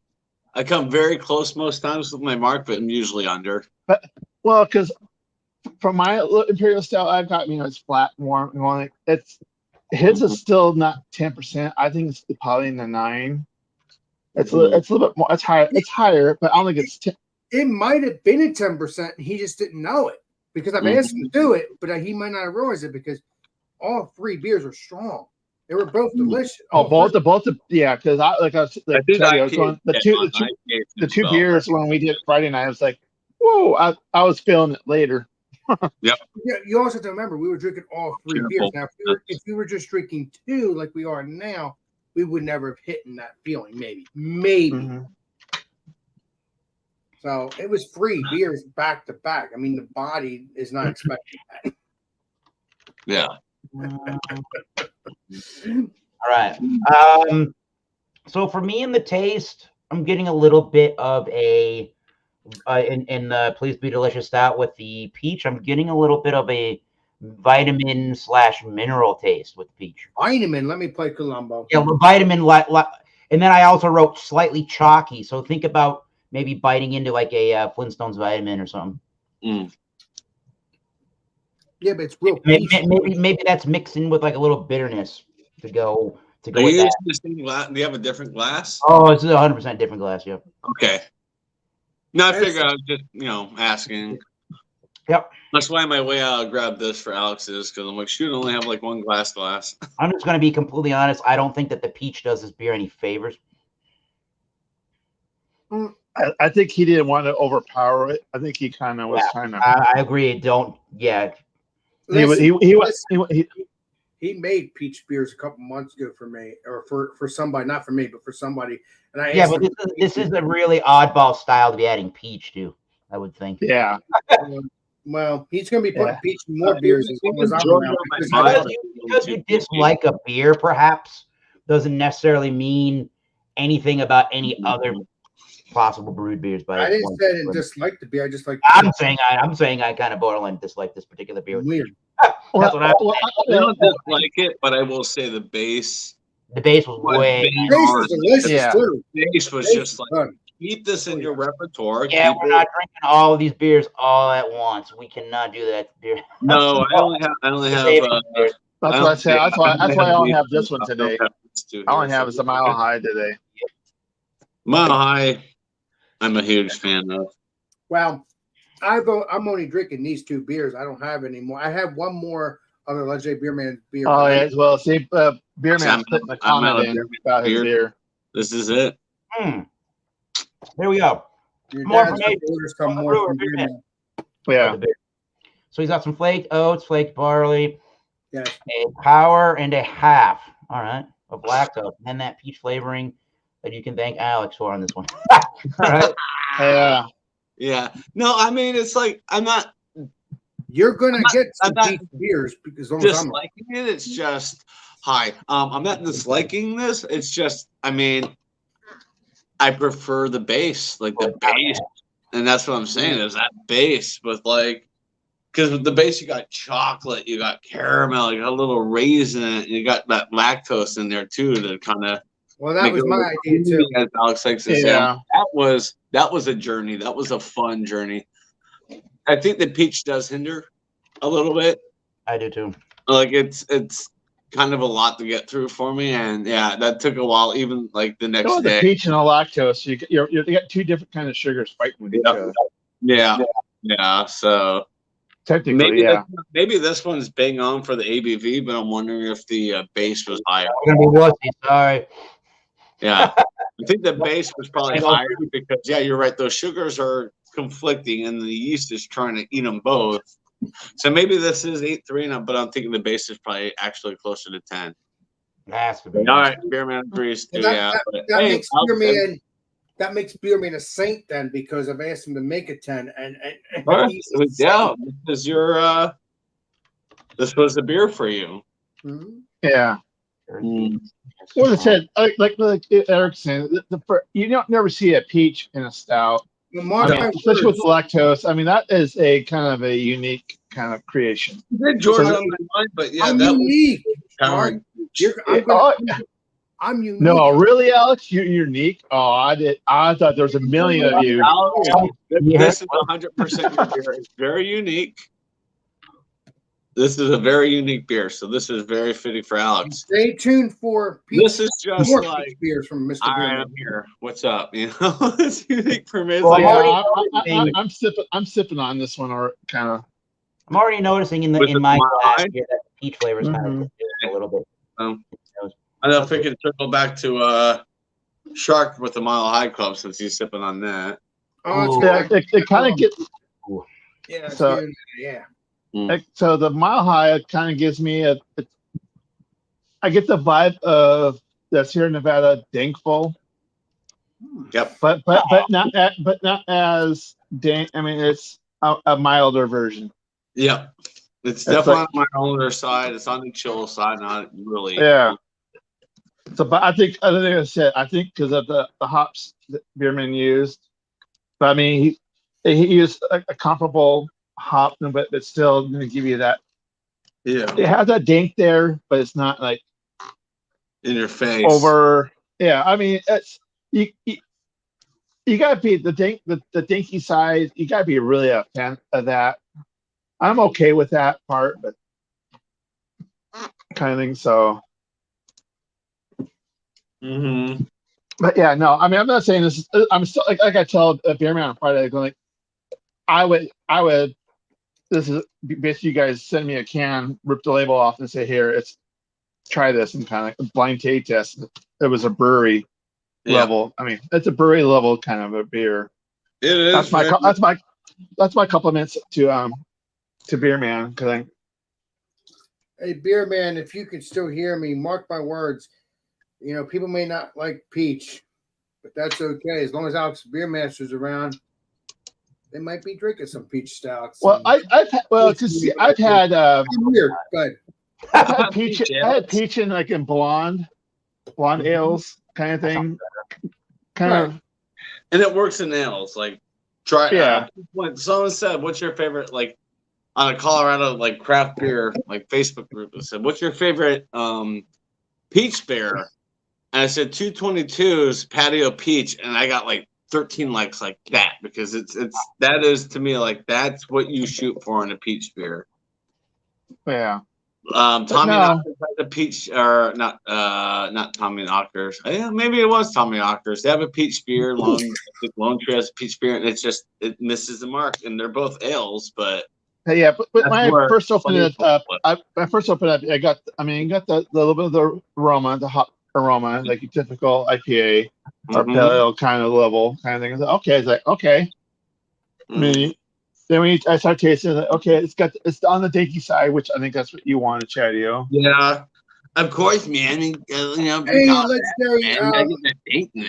I come very close most times with my mark, but I'm usually under. But well, because from my imperial stout I've got, it's flat, warm. It's his is still not 10%. I think it's probably in the 9. It's a little bit more. It's higher. It's higher, but I don't think it's 10. It might have been at 10%. And he just didn't know it because I've asked him to do it, but he might not have realized it because all 3 beers are strong. They were both delicious. Both yeah. Because the two beers when we did Friday night, I was like, whoa! I was feeling it later. Yep. Yeah, you also have to remember we were drinking all 3 beers. Now, if we were just drinking 2 like we are now, we would never have hit that feeling. Maybe. Mm-hmm. So it was 3 beers back to back. I mean, the body is not expecting that. Yeah. All right. So for me in the taste, I'm getting a little bit of a in the Please Be Delicious Stout with the peach. I'm getting a little bit of a vitamin/mineral taste with peach. Vitamin. Let me play Columbo. Yeah, vitamin. And then I also wrote slightly chalky. So think about maybe biting into like a Flintstones vitamin or something. Yeah, but it's real. Maybe that's mixed in with like a little bitterness to go. Are you using the same glass? Do you have a different glass? Oh, it's a 100% different glass. Yep. Okay. No, I figure I was just asking. Yep. That's why my way out grabbed this for Alex's because I'm like, shoot, I only have like 1 glass. I'm just going to be completely honest. I don't think that the peach does this beer any favors. I think he didn't want to overpower it. I think he kind of was kind of. I agree. Don't. Yeah. He made peach beers a couple months ago for me, or for somebody, not for me, but for somebody. And I but this is a really oddball style to be adding peach to, I would think. Yeah. Well, he's going to be putting Yeah. Peach in more beers as long as I'm around. Because you dislike a beer, perhaps, doesn't necessarily mean anything about any other possible brewed beers. I didn't say I didn't dislike the beer. I just like. I'm saying I kind of borderline dislike this particular beer. Weird. That's what I'm saying. I don't dislike it, but I will say the base. The base was way. Taste is delicious Yeah. too. The base was Taste just is like, good. keep this in your repertoire. Yeah, keep we're it- not drinking all of these beers all at once. We cannot do that. Beer. No, I only have. Saving beers. That's what I said. That's why I only have this one today. I only have a Mile High today. Mile High, I'm a huge fan of. Well, I'm only drinking these 2 beers. I don't have any more. I have one more other Legendary Beerman beer. Oh yeah, as well. See, Beerman's putting the I'm out comment of in about his beer. beer. This is it. There we go. Your More dad's from orders come Brewer, more from Beerman. Beerman. Yeah. So he's got some flaked oats, flaked barley, Yes. a power and a half. All right, of lactose, and that peach flavoring that you can thank Alex for on this one. All right. Yeah. Yeah. No, I mean, it's like, I'm not You're gonna get some I'm not peach beers because as long as I'm disliking it. It's just, hi. I'm not disliking this. It's just, I mean, I prefer the base, like the base. And that's what I'm saying is that base with like, because with the base, you got chocolate, you got caramel, you got a little raisin, and you got that lactose in there too to kind of. well, that was my idea too. As Alex likes to say, Yeah. that was a journey. That was a fun journey. I think the peach does hinder a little bit. I do too. Like it's kind of a lot to get through for me, and yeah, that took a while. Even like the next The day. peach and the lactose, you got 2 different kind of sugars fighting with each other. Yeah. So Technically, maybe this one's bang on for the ABV, but I'm wondering if the base was higher. We're gonna be wussy. Sorry. Yeah, I think the base was probably higher because you're right. Those sugars are conflicting, and the yeast is trying to eat them both. So maybe this is 8.3, but I'm thinking the base is probably actually closer to 10. It has to be. All right, Beerman agrees too. Well, But, that hey, makes Beerman. That makes Beerman a saint then because I've asked him to make a 10 and he's a yeah, saint. because you're this was a beer for you. Mhm. yeah. Well, I said, like Eric said, you don't never see a peach in a stout. Well, mark I mean, my especially with words. the lactose. I mean, that is a kind of a unique kind of creation. George So- on my mind, but yeah, I'm that unique. was Mark. powering. I'm unique. No, really, Alex, you're unique. Oh, I thought there was a million of you. This is 100% your beer. It's very unique. This is a very unique beer, so this is very fitting for Alex. Stay tuned for This is just more like, peach beers from Mr. all right, Beerman. I'm here. What's up? You know, it's unique for me. It's Well, like, Yeah, I'm sipping on this one, or kind of. I'm already noticing in With my the glass wine? here that the peach flavor is kind of a little bit. I don't know if we can circle back to Shark with the Mile High Club since he's sipping on that. Oh, it's Yeah, good. it kind of gets. Yeah, it's So- good. Yeah. So the Mile High kind of gives me I get the vibe of that Sierra Nevada Dankful, Yep. but not as dank. I mean, it's a milder version. Yep. It's That's definitely like- on my older side. It's on the chill side, not really. Yeah. So, but I think I said because of the hops that Beerman used, but I mean he used a comparable hop, but it's still going to give you that. Yeah. It has that dank there, but it's not like In your face. over. Yeah, I mean it's you gotta be the dinky side. You gotta be really a fan of that. I'm okay with that part, but kind of thing. So, Mm-hmm. but yeah, no. I mean, I'm not saying this. I'm still like I told Beerman on Friday, going like, I would. This is basically you guys send me a can, rip the label off, and say, here, try this, and kind of blind taste test. It was a brewery level. I mean, it's a brewery level kind of a beer. It is. That's my compliments to Beerman, because Hey, Beerman, if you can still hear me, mark my words. You know, people may not like peach, but that's okay as long as Alex Beermaster's around. they might be drinking some peach stouts. Well, and- I've had weird. Good. I've had peach. I had peach in like in blonde ales kind of thing. Kind of. And it works in ales. Like, try. Yeah. When someone said, "What's your favorite?" Like on a Colorado like craft beer like Facebook group, they said, "What's your favorite peach beer?" And I said 222's Patio Peach, and I got like 13 likes like that because it's that is to me like that's what you shoot for in a peach beer. Yeah. Tommy Knockers has a peach, or not Tommy Knockers. Yeah, maybe it was Tommy Knockers. They have a peach beer. Lone Tree has a peach beer, and it misses the mark. And they're both ales, but Yeah, but when I first opened it up, I got the little bit of the aroma, the hot aroma, like your typical IPA or pale ale kind of level kind of thing. I was like, okay, it's like okay. I mean, then I start tasting it. Okay, it's on the dainty side, which I think that's what you want, Chadeo. Yeah, of course, man. You know, Hey,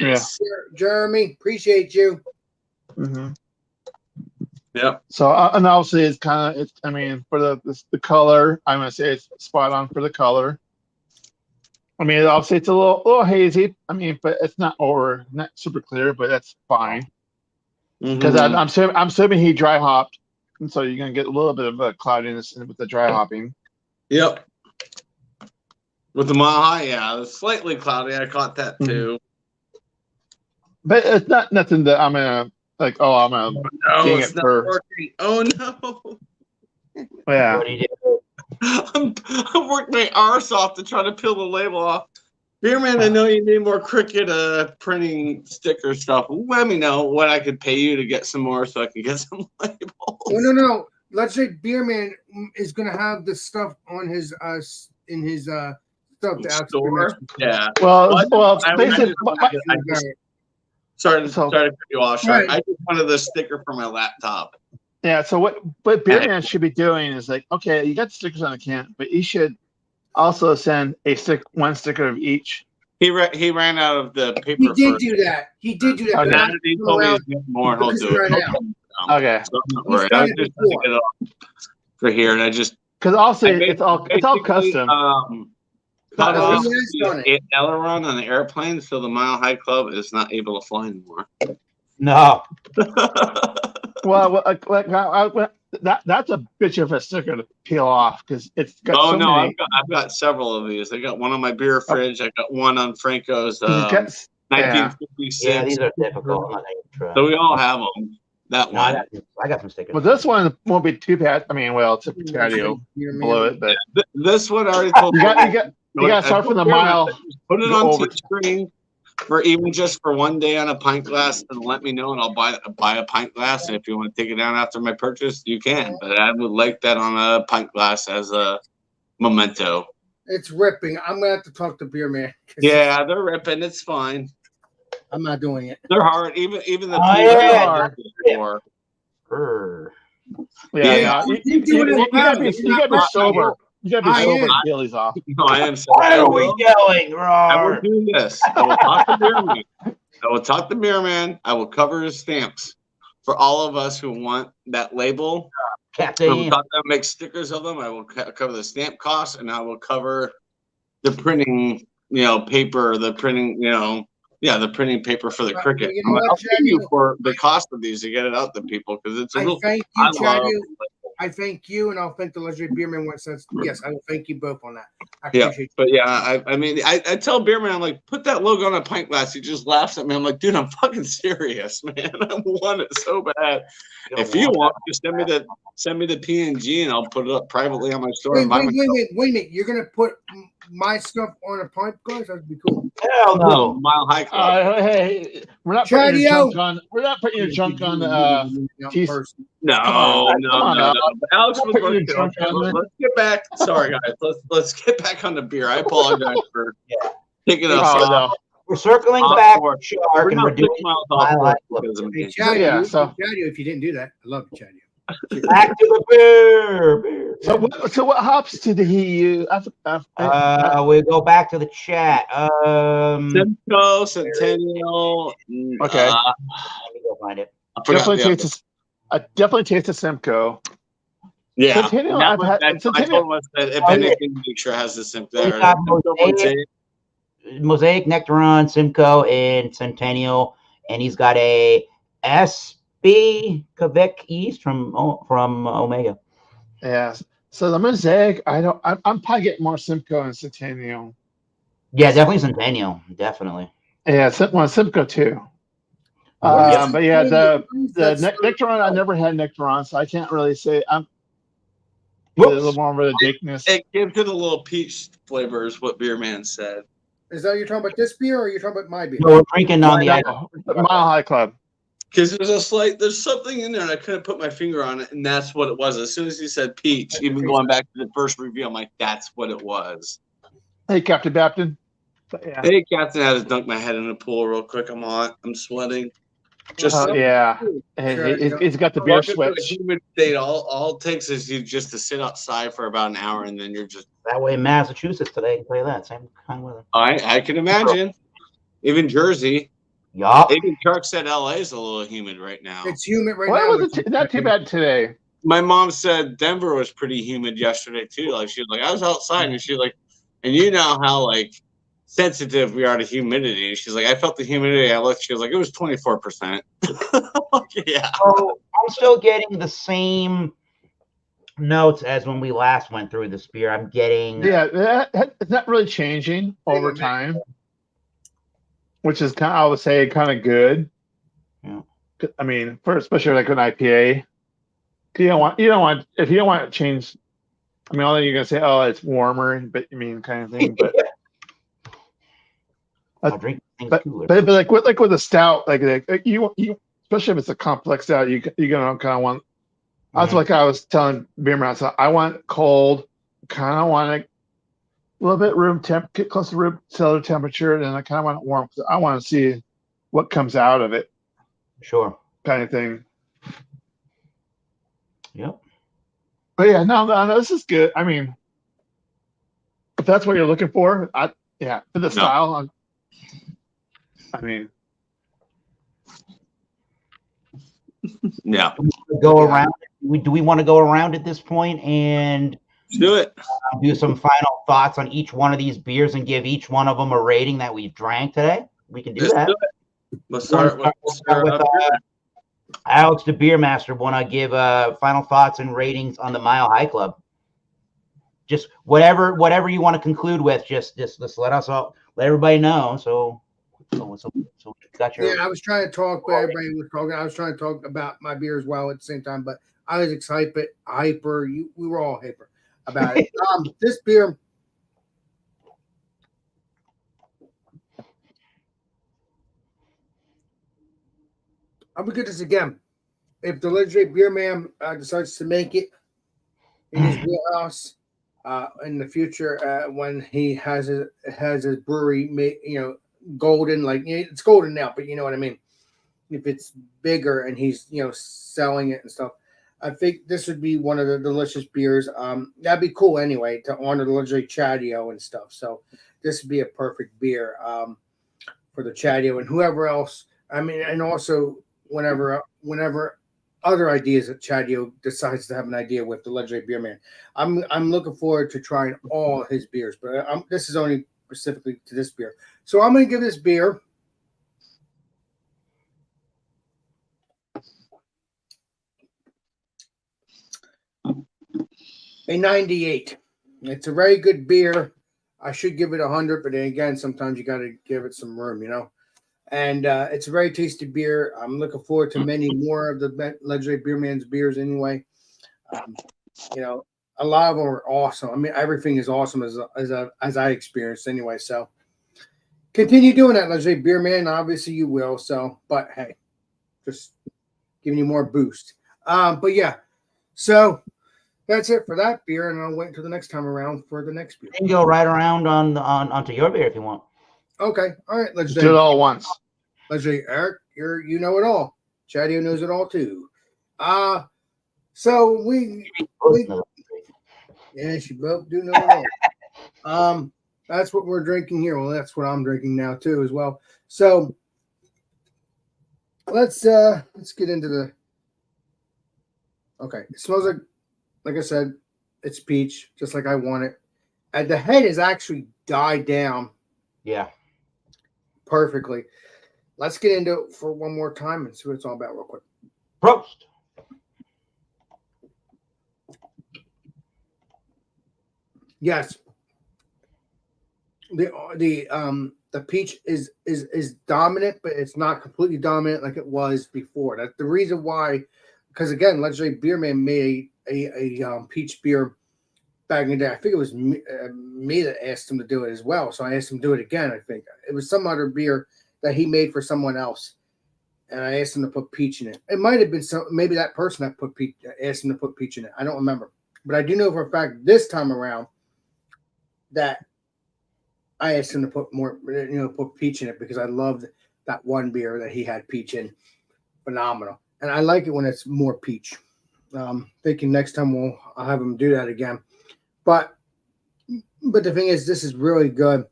let's Jeremy, appreciate you. Yep. So and obviously it's kind of I mean for the color, I'm gonna say it's spot on for the color. I mean obviously it's a little hazy. I mean, but it's not super clear, but that's fine. Because I'm assuming he dry hopped, and so you're gonna get a little bit of a cloudiness with the dry hopping. Yep. With the Mile High, yeah, it's slightly cloudy. I caught that too. But it's not nothing that I'm gonna like. Oh, I'm gonna ding it for. Working. Oh no. Yeah. What do you do? I'm working my arse off to try to peel the label off. Beer man, I know you need more Cricut printing sticker stuff. Let me know what I could pay you to get some more so I can get some labels. No. Let's say Beer Man is gonna have the stuff on his in his stuff store. Yeah. Well, basically, sorry to cut you off. Right. I just wanted the sticker for my laptop. Yeah. So what Beer Man should be doing is like, okay, you got the stickers on the can, but you should also send one sticker of each. He ran out of the paper. He did do that. He told me he's getting more. He'll do it. Okay. So I'm not worried. I just trying to get it off for here, and I just because also it's all custom. Aileron on the airplane, so the Mile High Club is not able to fly anymore. No. Well, that's a bitch of a sticker to peel off because it's got many. I've got several of these. I got one on my beer fridge. I got one on Franco's 1956. Yeah, these are difficult. So we all have them. That one. I got some stickers. Well, this one won't be too bad. I mean, well, it's a Chadeo below it, but this one I already told you got to start from the mile. Put it on the screen for even just for one day on a pint glass, and let me know, and I'll buy a pint glass. And if you want to take it down after my purchase, you can. But I would like that on a pint glass as a memento. It's ripping. I'm gonna have to talk to Beer Man. Yeah, they're ripping. It's fine. I'm not doing it. They're hard. Even the hard. Yeah. You gotta be sober. You gotta be sober to peel these off. No, I am. Why are we yelling? I will do this. I will talk to Beer Man. I will talk to Beer Man. I will cover his stamps for all of us who want that label. Captain. I will talk to them, make stickers of them. I will cover the stamp costs, and I will cover the printing, paper, the printing, the printing paper for the Cricut. I'll pay you for the cost of these to get it out to people because it's a little. Thank you, Chadeo. I thank you, and I'll thank the legendary Beerman one sense. Yes, I will thank you both on that. I appreciate you. But yeah, I mean, I tell Beerman, I'm like, put that logo on a pint glass. He just laughs at me. I'm like, dude, I'm fucking serious, man. I want it so bad. If you want, just send me the PNG, and I'll put it up privately on my store. Wait a minute. You're gonna put my stuff on a pint glass? That'd be cool. Hell no. Mile High Club. Hey, we're not putting your junk on. We're not putting your junk on the No. Alex was going to. Let's get back. Sorry, guys. Let's get back on the beer. I apologize for taking us off. We're circling back to Shark, and we're doing Mile High Club. Hey, Chadeo, Chadeo, if you didn't do that, I love you, Chadeo. Back to the beer. So what hops did he use? We go back to the chat. Simcoe, Centennial. Okay. Let me go find it. Definitely tastes. I definitely taste the Simcoe. Yeah, Centennial, that I've was, had- I Centennial- told us that if Oh, yeah. anything, make sure it has the simp We there. got Mosaic, Nectaron, Simcoe, and Centennial, and he's got a SB Quebec East from Omega. Yeah. So the Mosaic, I'm probably getting more Simcoe and Centennial. Yeah, definitely Centennial, definitely. Yeah, Simcoe too. What is But yeah, the That's- Nectaron, I never had Nectaron, so I can't really say. I'm a Whoops. little more of a dickness. It gives it a little peach flavor, is what Beer Man said. Is that you're talking about this beer or you're talking about my beer? No, we're drinking on the Mile High Club. Because there's something in there, and I couldn't put my finger on it, and that's what it was. As soon as he said peach, even going back to the first review, I'm like, that's what it was. Hey, Captain Bapton. But yeah. Hey, Captain, I had to dunk my head in the pool real quick. I'm hot. I'm sweating. Just Yeah. Sure, He's got the beer welcome to a switch. humid state. All it takes is you just to sit outside for about an hour, and then you're just. That way in Massachusetts today, I can tell you that. Same kind of weather. I can imagine. Even Jersey. Yup. Even Chuck said LA is a little humid right now. It's humid right Well, now. it wasn't not too bad today. My mom said Denver was pretty humid yesterday too. Like she was like, I was outside, and she was like, and you know how like sensitive we are to humidity. And she's like, I felt the humidity. I looked. She was like, it was 24%. Yeah. So I'm still getting the same notes as when we last went through this beer. I'm getting It's not really changing over time, which is I would say kind of good. Yeah. I mean, especially like an IPA, you don't want if you don't want to change. I mean, all you're gonna say, oh, it's warmer, but I mean, kind of thing. But I'll drink things but cooler. like with a stout, like you especially if it's a complex stout, you're gonna kind of want. That's like I was telling Beer Man, so I want cold, kind of want a little bit get close to room cellar temperature, and I kind of want it warm because I want to see what comes out of it, Sure. kind of thing. Yep. But yeah, no, this is good. I mean, if that's what you're looking for, for the style, I mean, Yeah. Go around. Do we want to go around at this point and Let's do it. do some final thoughts on each one of these beers and give each one of them a rating that we've drank today? We can do Let's that. do it. Let's start with Alex, the beer master. Want to give final thoughts and ratings on the Mile High Club? Just whatever you want to conclude with. Just let everybody know. So got your. Yeah, I was trying to talk, but everybody was talking. I was trying to talk about my beer as well at the same time, but I was hyper. We were all hyper about it. This beer. I'm gonna get this again. If the legendary beer man decides to make it in his wheelhouse in the future, when he has his brewery made, golden, like it's golden now, but you know what I mean. If it's bigger and he's selling it and stuff, I think this would be one of the delicious beers. That'd be cool anyway to honor the legendary Chadeo and stuff. So this would be a perfect beer for the Chadeo and whoever else. I mean, and also whenever other ideas that Chadeo decides to have an idea with the legendary beer man. I'm looking forward to trying all his beers, but this is only specifically to this beer. So I'm going to give this beer a 98. It's a very good beer. I should give it 100, but then again, sometimes you got to give it some room, And it's a very tasty beer. I'm looking forward to many more of the legendary beer man's beers anyway. A lot of them are awesome. I mean, everything is awesome as I experienced anyway. So continue doing that, legendary beer man. Obviously you will. So, but hey, just giving you more boost. But yeah, so that's it for that beer, and I'll wait until the next time around for the next beer. You can go right around onto your beer if you want. Okay, all right. Let's do it all once. Legendary Eric, you know it all. Chadeo knows it all too. So we yeah, she both do know it all. That's what we're drinking here. Well, that's what I'm drinking now too, as well. So let's get into Okay. It smells like I said, it's peach, just like I want it. And the head is actually died down Yeah. perfectly. Let's get into it for one more time and see what it's all about real quick. Prost. Yes. The peach is dominant, but it's not completely dominant like it was before. That's the reason why, because again, Legendary Beer Man made a peach beer back in the day. I think it was me that asked him to do it as well. So I asked him to do it again. I think it was some other beer that he made for someone else, and I asked him to put peach in it. It might have been maybe that person that put peach asked him to put peach in it. I don't remember, but I do know for a fact this time around that I asked him to put more, put peach in it because I loved that one beer that he had peach in. Phenomenal. And I like it when it's more peach. Thinking next time I'll have him do that again. But the thing is, this is really good.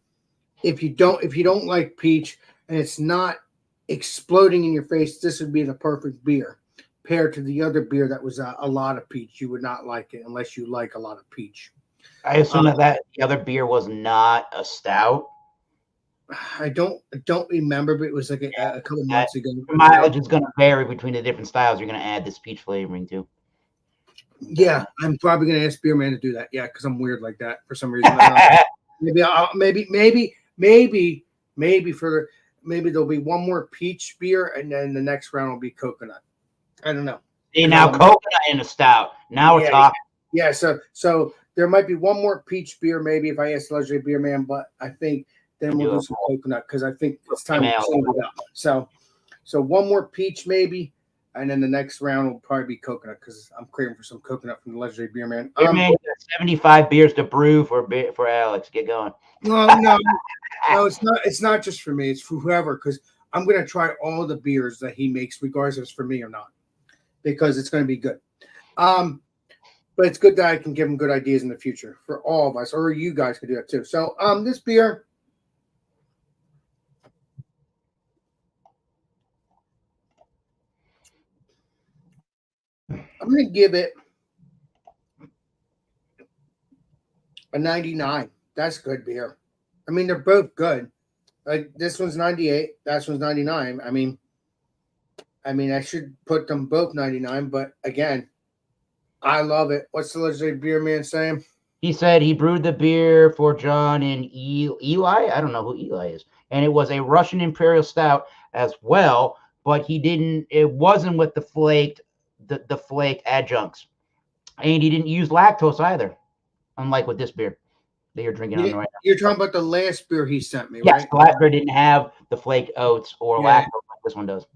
If you don't like peach and it's not exploding in your face, this would be the perfect beer. Paired to the other beer that was a lot of peach, you would not like it unless you like a lot of peach. I assume that the other beer was not a stout. I don't remember, but it was like a couple months ago. The mileage is going to vary between the different styles. You're going to add this peach flavoring to. Yeah, I'm probably going to ask Beer Man to do that. Yeah, because I'm weird like that for some reason. Maybe there'll be one more peach beer, and then the next round will be coconut. I don't know. See, now coconut in a stout. Now we're talking. Yeah, so there might be one more peach beer, maybe if I ask Legendary Beer Man, but I think then we'll do some coconut because I think it's time to change it up. So one more peach maybe, and then the next round will probably be coconut because I'm craving for some coconut from the Legendary Beer Man. Beer Man, 75 beers to brew for Alex. Get going. No, it's not just for me. It's for whoever because I'm gonna try all the beers that he makes, regardless if it's for me or not, because it's gonna be good. But it's good that I can give him good ideas in the future for all of us, or you guys can do that too. So, this beer, I'm going to give it a 99. That's good beer. I mean, they're both good. Like this one's 98, that one's 99. I mean, I should put them both 99, but again, I love it. What's the Legendary Beer Man saying? He said he brewed the beer for John and Eli. I don't know who Eli is. And it was a Russian Imperial Stout as well, but it wasn't with the flaked adjuncts. And he didn't use lactose either, unlike with this beer that you're drinking on right now. You're talking about the last beer he sent me, yes, right? The last beer didn't have the flaked oats or lactose like this one does.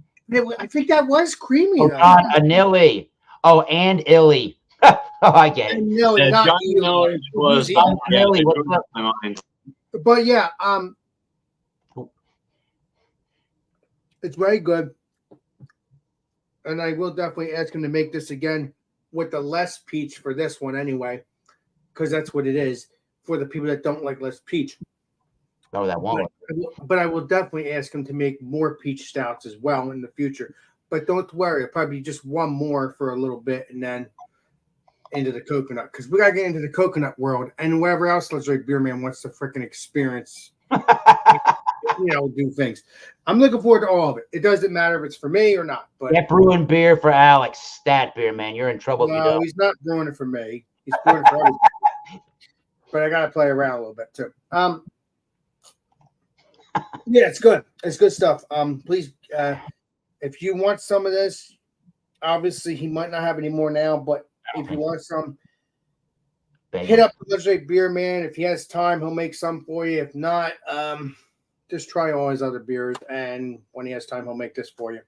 I think that was creamy. Oh, John Anilli. Oh, and Illy. Oh, I get it. No, not John Illy. was John Anilli. my mind. But yeah, it's very good. And I will definitely ask him to make this again with the less peach for this one anyway, because that's what it is for the people that don't like less peach. Oh, that one. But I will definitely ask him to make more peach stouts as well in the future. But don't worry, it'll probably be just one more for a little bit and then into the coconut, because we got to get into the coconut world and whatever else Legendary Beer Man wants to freaking experience. Do things. I'm looking forward to all of it. It doesn't matter if it's for me or not. But get brewing beer for Alex. Stat Beer Man. You're in trouble. No, he's not brewing it for me. He's brewing it for everybody. But I got to play around a little bit too. Yeah, it's good. It's good stuff. Please, if you want some of this, obviously he might not have any more now, but if you want some, hit up the Legendary Beer Man. If he has time, he'll make some for you. If not, just try all his other beers, and when he has time, he'll make this for you.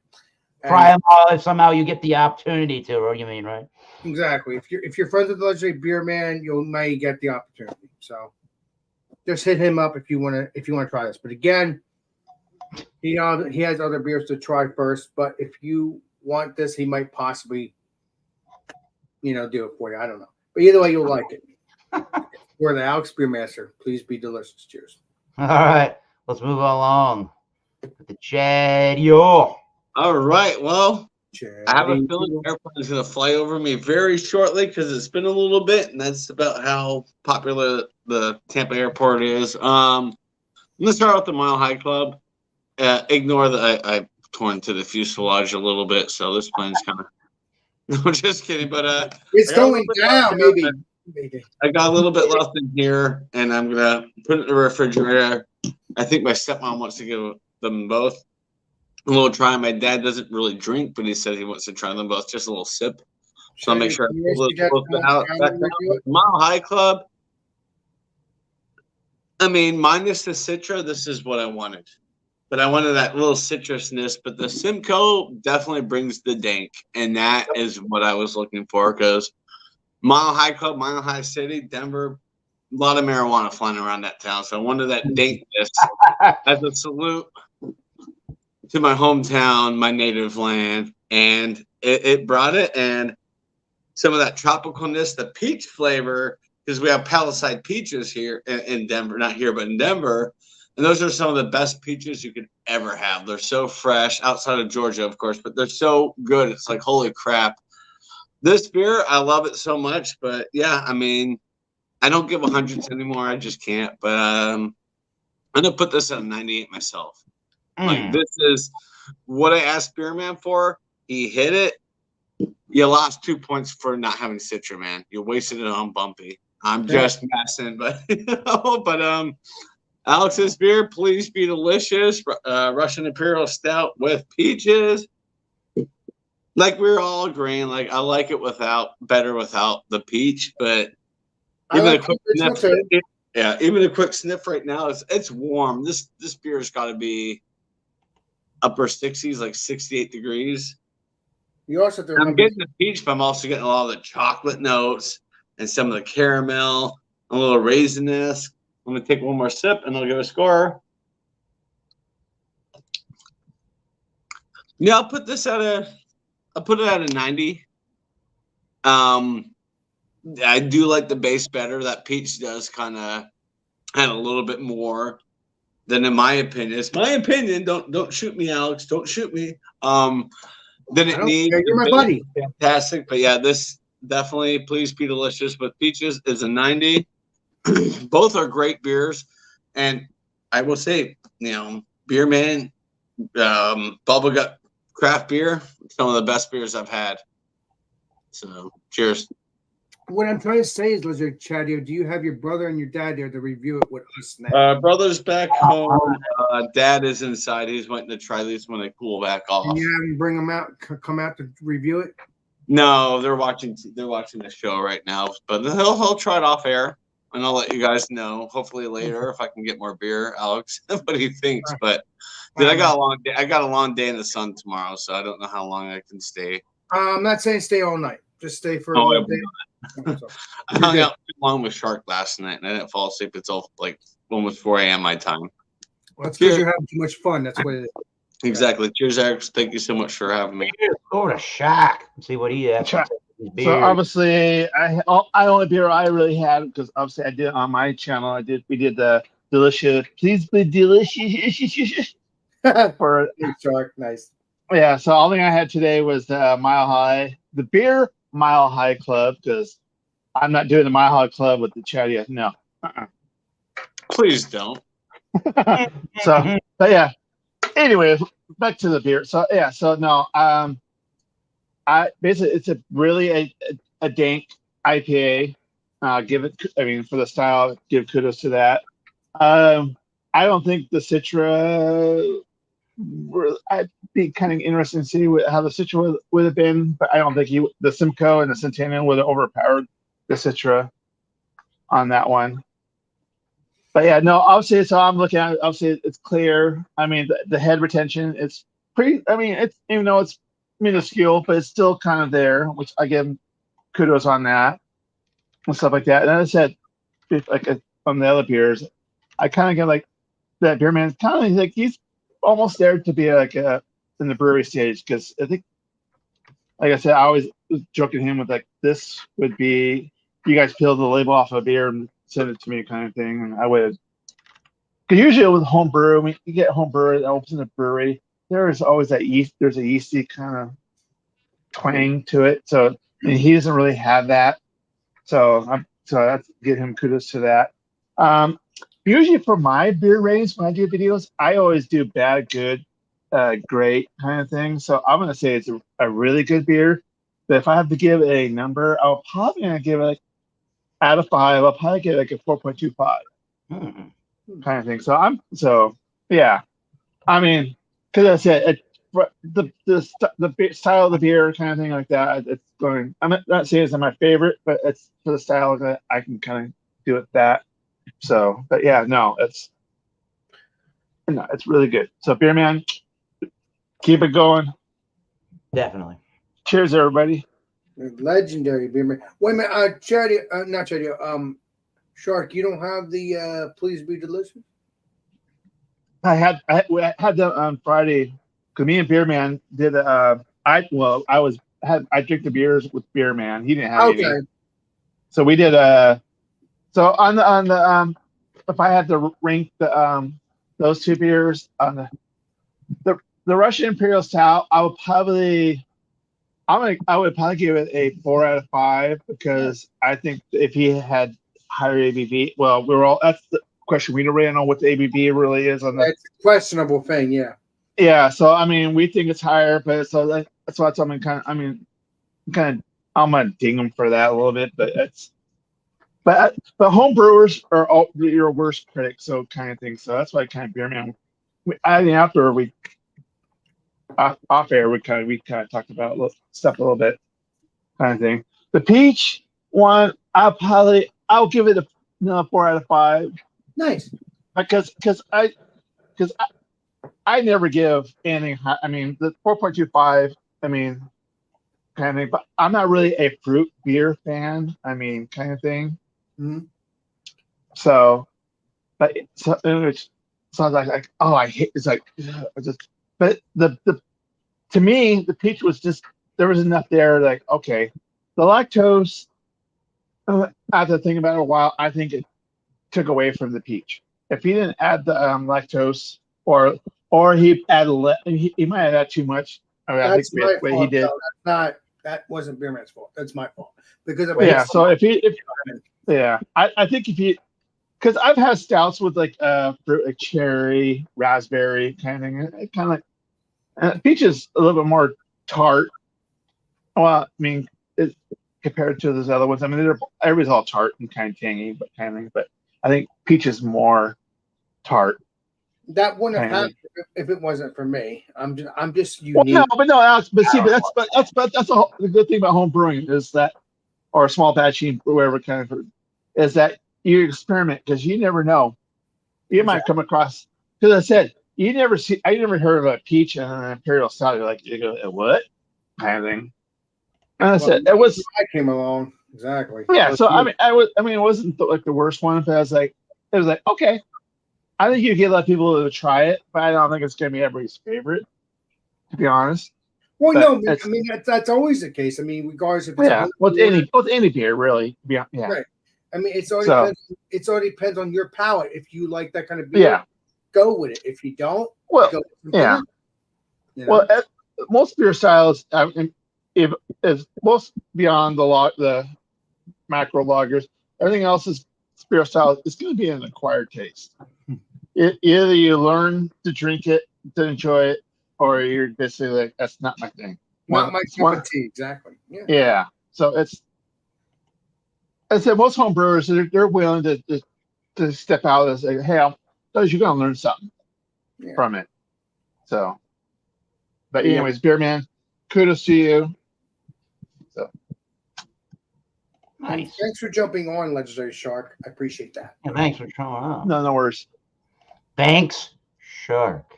Try them all if somehow you get the opportunity to. What you mean, right? Exactly. If you're friends with the Legendary Beer Man, you may get the opportunity. So just hit him up if you want to try this. But again, he has other beers to try first. But if you want this, he might possibly do it for you. I don't know. But either way, you'll like it. We're the Alex Beer Master. Please be delicious. Cheers. All right. Let's move along with the Chadeo. All right. Well, I have a feeling the airplane is going to fly over me very shortly because it's been a little bit, and that's about how popular the Tampa airport is. I'm going to start with the Mile High Club. Ignore that I tore into the fuselage a little bit, so this plane's kind of. No, just kidding. But it's going down, maybe. I got a little bit left in here, and I'm going to put it in the refrigerator. I think my stepmom wants to give them both a little try. My dad doesn't really drink, but he said he wants to try them both, just a little sip. So I'll make sure I pull it out. Mile High Club. I mean, minus the Citra, this is what I wanted. But I wanted that little citrusness. But the Simcoe definitely brings the dank, and that is what I was looking for. Because Mile High Club, Mile High City, Denver, a lot of marijuana flying around that town. So I wanted that dankness as a salute to my hometown, my native land, and it brought it. And some of that tropicalness, the peach flavor, because we have Palisade peaches here in Denver, not here, but in Denver. And those are some of the best peaches you could ever have. They're so fresh, outside of Georgia, of course, but they're so good. It's like, holy crap. This beer, I love it so much. But, yeah, I mean, I don't give 100s anymore. I just can't. But I'm going to put this at a 98 myself. Like, this is what I asked Beerman for. He hit it. You lost 2 points for not having Citra, man. You wasted it on Bumpy. I'm just messing, but Alex's beer, please be delicious. Russian Imperial Stout with peaches. Like we're all agreeing, like I like it better without the peach, but even a quick sniff, even a quick sniff right now, it's warm. This beer's got to be upper 60s, like 68 degrees. You also I'm getting the peach, but I'm also getting a lot of the chocolate notes and some of the caramel, a little raisiness. I'm gonna take one more sip and I'll give a score. Yeah, I'll put it at a 90. I do like the base better. That peach does kind of add a little bit more than, in my opinion. It's my opinion. Don't shoot me, Alex. Don't shoot me. Then it needs. You're my buddy. Fantastic, but yeah, this definitely please be delicious with peaches is a 90. Both are great beers, and I will say, Beerman, Bubblegut craft beer, some of the best beers I've had. So, cheers. What I'm trying to say is, Lizard Chadeo, do you have your brother and your dad there to review it with us now? Brother's back home. Dad is inside. He's waiting to try these when they cool back off. Can you have him bring them out, come out to review it? No, they're watching the show right now, but he'll try it off air. And I'll let you guys know, hopefully later, if I can get more beer, Alex, what he thinks. But dude, I got a long day. I got a long day in the sun tomorrow, so I don't know how long I can stay. I'm not saying stay all night. Just stay for a little bit. I hung out too long with Shark last night, and I didn't fall asleep until like almost 4 a.m. my time. Well, that's because you're having too much fun. That's what it is. Exactly. Cheers, Eric. Thank you so much for having me. Go to Shaq and see what he has. So obviously, I only beer I really had, because obviously I did on my channel. We did the delicious. Please be delicious for Shark. Nice. Yeah. So all thing I had today was the Mile High, the beer Mile High Club, because I'm not doing the Mile High Club with the Chadeo. No. Please don't. So, but yeah. Anyway, back to the beer. So yeah. So no. I basically it's a really a dank IPA. For the style, give kudos to that. I don't think the Citra. I'd be kind of interested to see how the Citra would have been, but I don't think the Simcoe and the Centennial would have overpowered the Citra on that one. But yeah, no. Obviously, so I'm looking at it. Obviously, it's clear. I mean, the head retention. It's pretty. I mean, it's even though it's minuscule, but it's still kind of there, which I give kudos on that and stuff like that. And as I said, from the other beers, I kind of get like that beer man kind of like he's almost there to be like in the brewery stage, because I think, like I said, I always was joking him with like, this would be, you guys peel the label off a beer and send it to me kind of thing, and I would. Because usually with homebrew, you get homebrew that opens in a brewery, there's always that yeast. There's a yeasty kind of twang to it. So and he doesn't really have that. So I have to give him kudos to that. Usually for my beer ratings when I do videos, I always do bad, good, great kind of thing. So I'm gonna say it's a really good beer. But if I have to give a number, I'll probably gonna give it like out of 5. I'll probably give it like a 4.25 kind of thing. So yeah. I mean, because I said the style of the beer kind of thing like that. It's going. I'm not saying it's my favorite, but it's for the style that I can kind of do it that. So, but yeah, no, it's really good. So, Beer Man, keep it going. Definitely. Cheers, everybody. Legendary beer man. Wait a minute, Chadeo, not Chadeo. Shark, you don't have the Please Be Delicious? I had that on Friday because me and Beer Man did. I drink the beers with Beer Man. He didn't have any. So we did So on the if I had to rank those two beers on the Russian Imperial Stout, I would probably give it a 4 out of 5 because I think if he had higher ABV, well, that's the question. We don't really know what the ABV really is on the. It's a questionable thing, yeah. Yeah, so I mean, we think it's higher, but so that's why I'm gonna ding him for that a little bit, but it's. But home brewers are all your worst critics, so kind of thing. So that's why kind of Beer Man. I think after we off air, we kind of talked about stuff a little bit, kind of thing. The peach one, I'll give it a 4 out of 5. Nice. Because I never give anything high. I mean, the 4.25. I mean, kind of thing. But I'm not really a fruit beer fan. I mean, kind of thing. Mm-hmm. So, but it sounds like oh, I hate. It's like but the to me the peach was just there was enough there. Like okay, the lactose. After thinking about it a while, I think it took away from the peach. If he didn't add the lactose, or he added he might have had too much. I mean, That's I think my what fault. he did. No, that wasn't Beer Man's fault. That's my fault because So I think if you because I've had stouts with like fruit like cherry, raspberry kind of thing. Kind of like peach is a little bit more tart. Well, I mean, compared to those other ones, I mean, everybody's all tart and kind of tangy, but kind of thing. But I think peach is more tart. that wouldn't have happened if it wasn't for me. I'm just unique. Well, that's the good thing about home brewing is that, or small batching, whatever kind of, is that you experiment because you never know. You might come across because I said I never heard of a peach and an imperial stout. You're like, you go, what kind of thing? And I said it was. I came along exactly. Yeah, so I mean, it wasn't like the worst one, but it was like okay. I think you get a lot of people to try it, but I don't think it's gonna be everybody's favorite, to be honest. Well, no, I mean that's always the case. I mean, regardless if it's with any beer, really. Yeah. Right. I mean, it all depends on your palate. If you like that kind of beer, go with it. If you don't, go with yeah. You know? Well, most beer styles, if most beyond the macro lagers, everything else is beer style. It's going to be an acquired taste. Either you learn to drink it, to enjoy it, or you're basically like, that's not my thing. Not my cup of tea, exactly. Yeah. So it's. I said most home brewers they're willing to step out and say, "Hey, you're going to learn something from it." So, but anyways, Beer Man, kudos to you. So, nice. Thanks for jumping on, Legendary Shark. I appreciate that. Yeah, thanks for showing up. No worries. Thanks, Shark.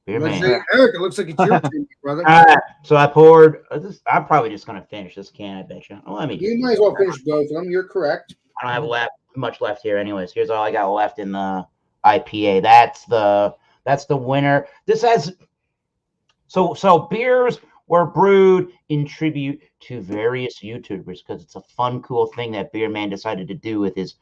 Legendary Eric, it looks like it's your turn, brother. So I poured. I'm probably just going to finish this can. I bet you. Well, you might as well finish both of them. You're correct. I don't have much left here, anyways. Here's all I got left in the IPA. That's the winner. This has so beers were brewed in tribute to various YouTubers because it's a fun, cool thing that Beer Man decided to do with his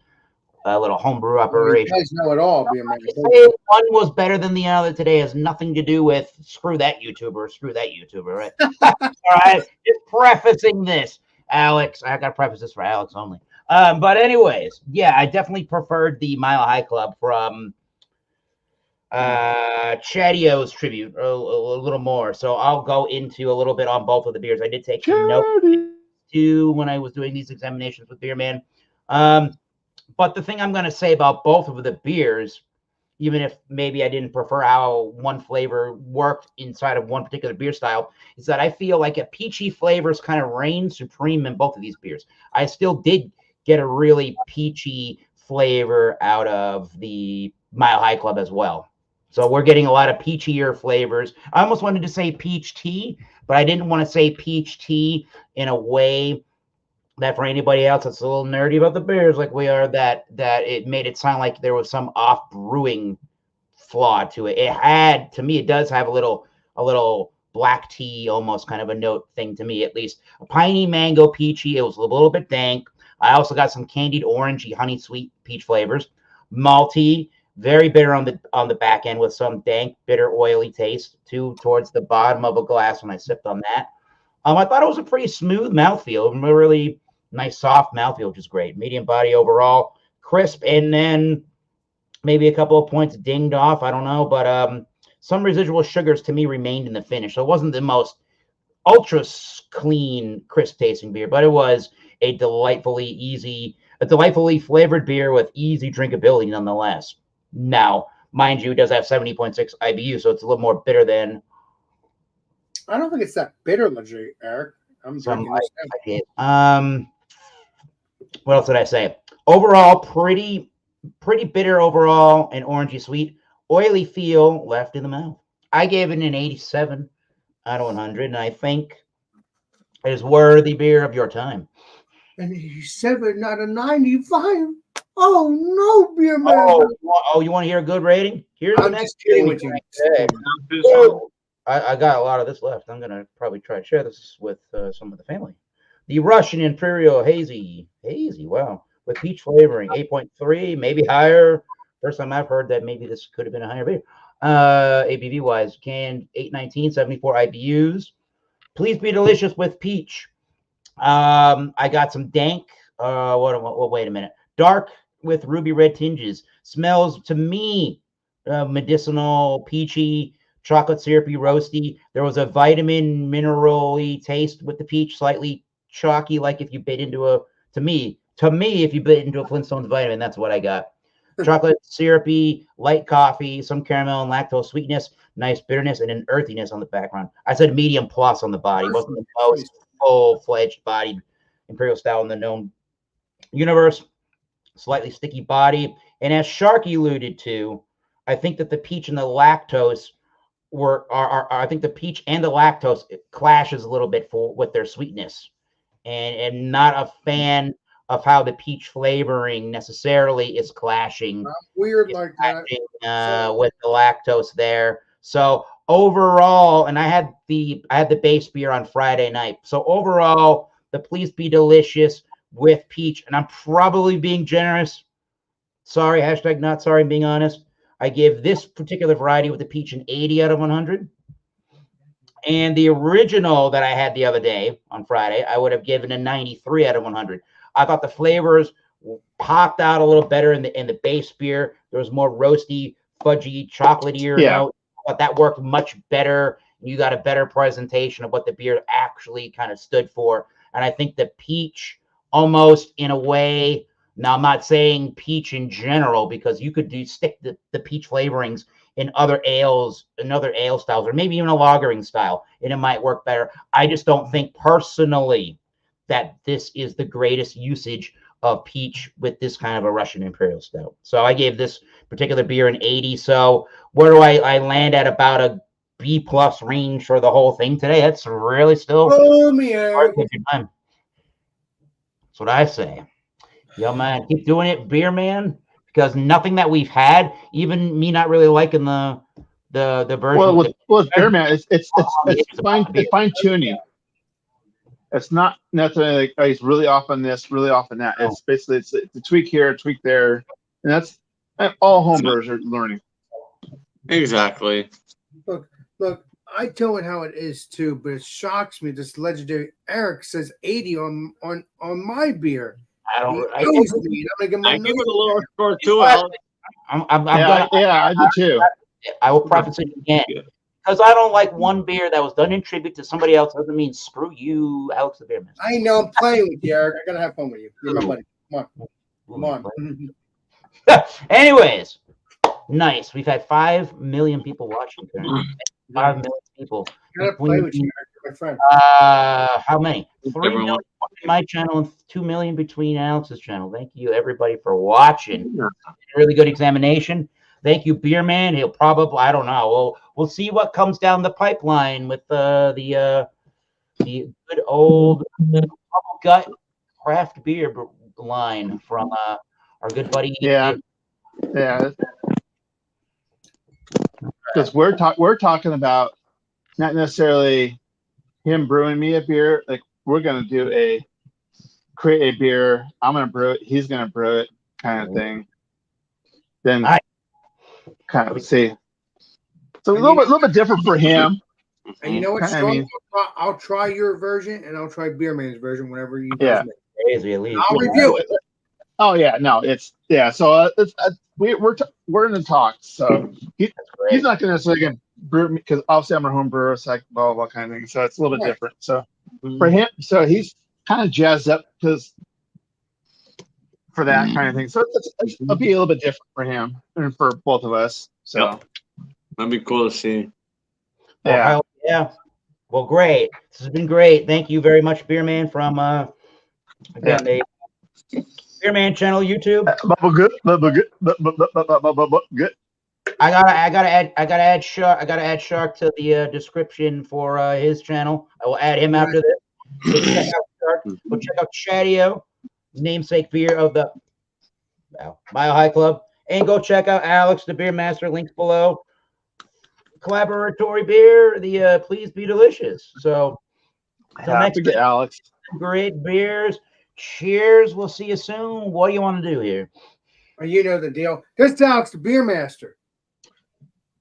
a little homebrew You operation. guys know it all, beer man. Say one was better than the other today has nothing to do with screw that YouTuber, right? All right, just prefacing this, Alex. I got to preface this for Alex only. But anyways, yeah, I definitely preferred the Mile High Club from Chadeo's tribute a little more. So I'll go into a little bit on both of the beers. I did take some notes too when I was doing these examinations with Beer Man. But the thing I'm going to say about both of the beers, even if maybe I didn't prefer how one flavor worked inside of one particular beer style, is that I feel like a peachy flavors kind of reign supreme in both of these beers. I still did get a really peachy flavor out of the Mile High Club as well. So we're getting a lot of peachier flavors. I almost wanted to say peach tea, but I didn't want to say peach tea in a way that for anybody else that's a little nerdy about the beers like we are, that it made it sound like there was some off brewing flaw to it. It had, to me, it does have a little black tea almost kind of a note thing to me, at least. A piney mango peachy. It was a little bit dank. I also got some candied orangey honey sweet peach flavors. Malty, very bitter on the back end with some dank, bitter, oily taste too towards the bottom of a glass when I sipped on that. I thought it was a pretty smooth mouthfeel, really nice soft mouthfeel, which is great. Medium body overall, crisp, and then maybe a couple of points dinged off. I don't know, but some residual sugars to me remained in the finish. So it wasn't the most ultra clean, crisp tasting beer, but it was a delightfully flavored beer with easy drinkability nonetheless. Now, mind you, it does have 70.6 IBU, so it's a little more bitter than. I don't think it's that bitter, legit, Eric. I'm drinking this. What else did I say? Overall, pretty bitter overall and orangey sweet. Oily feel left in the mouth. I gave it an 87 out of 100, and I think it is worthy beer of your time. An 87 out of 95. Oh no, beer man! Oh, you want to hear a good rating? Here's the next kidding with you. I got a lot of this left. I'm gonna probably try to share this with some of the family. The Russian Imperial Hazy, wow, with peach flavoring, 8.3, maybe higher. First time I've heard that maybe this could have been a higher beer. ABV wise, canned 819, 74 IBUs. Please be delicious with peach. I got some dank. Wait a minute. Dark with ruby red tinges. Smells to me medicinal, peachy, chocolate syrupy, roasty. There was a vitamin mineral-y taste with the peach, slightly chalky, like if you bit into to me, if you bit into a Flintstones vitamin, that's what I got. Chocolate syrupy, light coffee, some caramel and lactose sweetness, nice bitterness, and an earthiness on the background. I said medium plus on the body. It wasn't the most full-fledged bodied Imperial Stout in the known universe. Slightly sticky body. And as Sharky alluded to, I think that the peach and the lactose I think the peach and the lactose clashes a little bit with their sweetness. And not a fan of how the peach flavoring necessarily is clashing. Weird like that. With the lactose there. So overall, and I had the base beer on Friday night. So overall, the Please Be Delicious with peach, and I'm probably being generous. Sorry, hashtag not sorry, I'm being honest. I give this particular variety with the peach an 80 out of 100. And the original that I had the other day on Friday, I would have given a 93 out of 100. I thought the flavors popped out a little better in the base beer. There was more roasty, fudgy, chocolatier note. I thought that worked much better. You got a better presentation of what the beer actually kind of stood for. And I think the peach almost in a way, now I'm not saying peach in general, because you could stick the peach flavorings in other ales, in other ale styles, or maybe even a lagering style, and it might work better. I just don't think personally that this is the greatest usage of peach with this kind of a Russian Imperial Stout. So I gave this particular beer an 80. So where do I land at about a B plus range for the whole thing today? That's really still time. That's what I say. Yo, man, keep doing it, beer man, because nothing that we've had, even me not really liking the version. Well, with beer man, it's fine tuning. It's not necessarily like, oh, he's really off on this, really off on that. It's basically it's a tweak here, a tweak there, and that's all homebrewers are learning. Exactly. Look, I tell it how it is too, but it shocks me. This legendary Eric says 80 on my beer. I He don't. knows me, and I'm gonna give him I give another it a lower score too, But- Alex. I do too. I will preface it again. Because I don't like one beer that was done in tribute to somebody else doesn't mean screw you, Alex the Beer Man. I know I'm playing with you, Eric. I gotta have fun with you. You're my buddy. Come on. Anyways, nice. We've had 5 million people watching currently. 5 million people. I gotta play with you, Eric. You're my friend. How many? 3 Everyone. million on my channel and 2 million between Alex's channel. Thank you, everybody, for watching. Really good examination. Thank you, Beer Man. He'll probably, I don't know. We'll see what comes down the pipeline with the good old bubble gut craft beer line from our good buddy. Yeah. Because we're talking about not necessarily him brewing me a beer. Like we're gonna create a beer. I'm gonna brew it. He's gonna brew it, kind of thing. Then kind of see. So a little bit different for him. And you know what? I mean- I'll try your version, and I'll try Beer Man's version whenever you Yeah. guys make. Crazy, at least. I'll review it. Oh yeah, no, it's yeah. So we're in the talks. So he's not going to necessarily brew me because obviously I'm a home brewer, so like blah blah kind of thing. So it's a little bit different. So for him, so he's kind of jazzed up because for that kind of thing. So it'll be a little bit different for him and for both of us. So Yep. That'd be cool to see. Yeah. Well, great. This has been great. Thank you very much, Beer Man, from again the Beer Man channel, YouTube. Good. I gotta add Shark to the description for his channel. I will add him after this. So check out Shark. Go check out Chadeo, namesake beer of the Mile High Club, and go check out Alex the Beer Master. Links below. Collaboratory beer, the Please Be Delicious. So Have to get Alex. Great beers. Cheers. We'll see you soon. What do you want to do here? Well, you know the deal. This is Alex the Beer Master.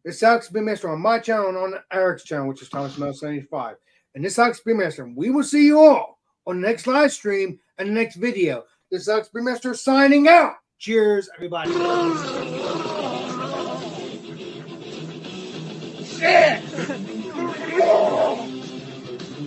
This is Alex the Beer Master on my channel and on Eric's channel, which is Thomas Mel 75. And this is Alex the Beer Master. We will see you all on the next live stream and the next video. This is Alex the Beer Master signing out. Cheers, everybody. Shit!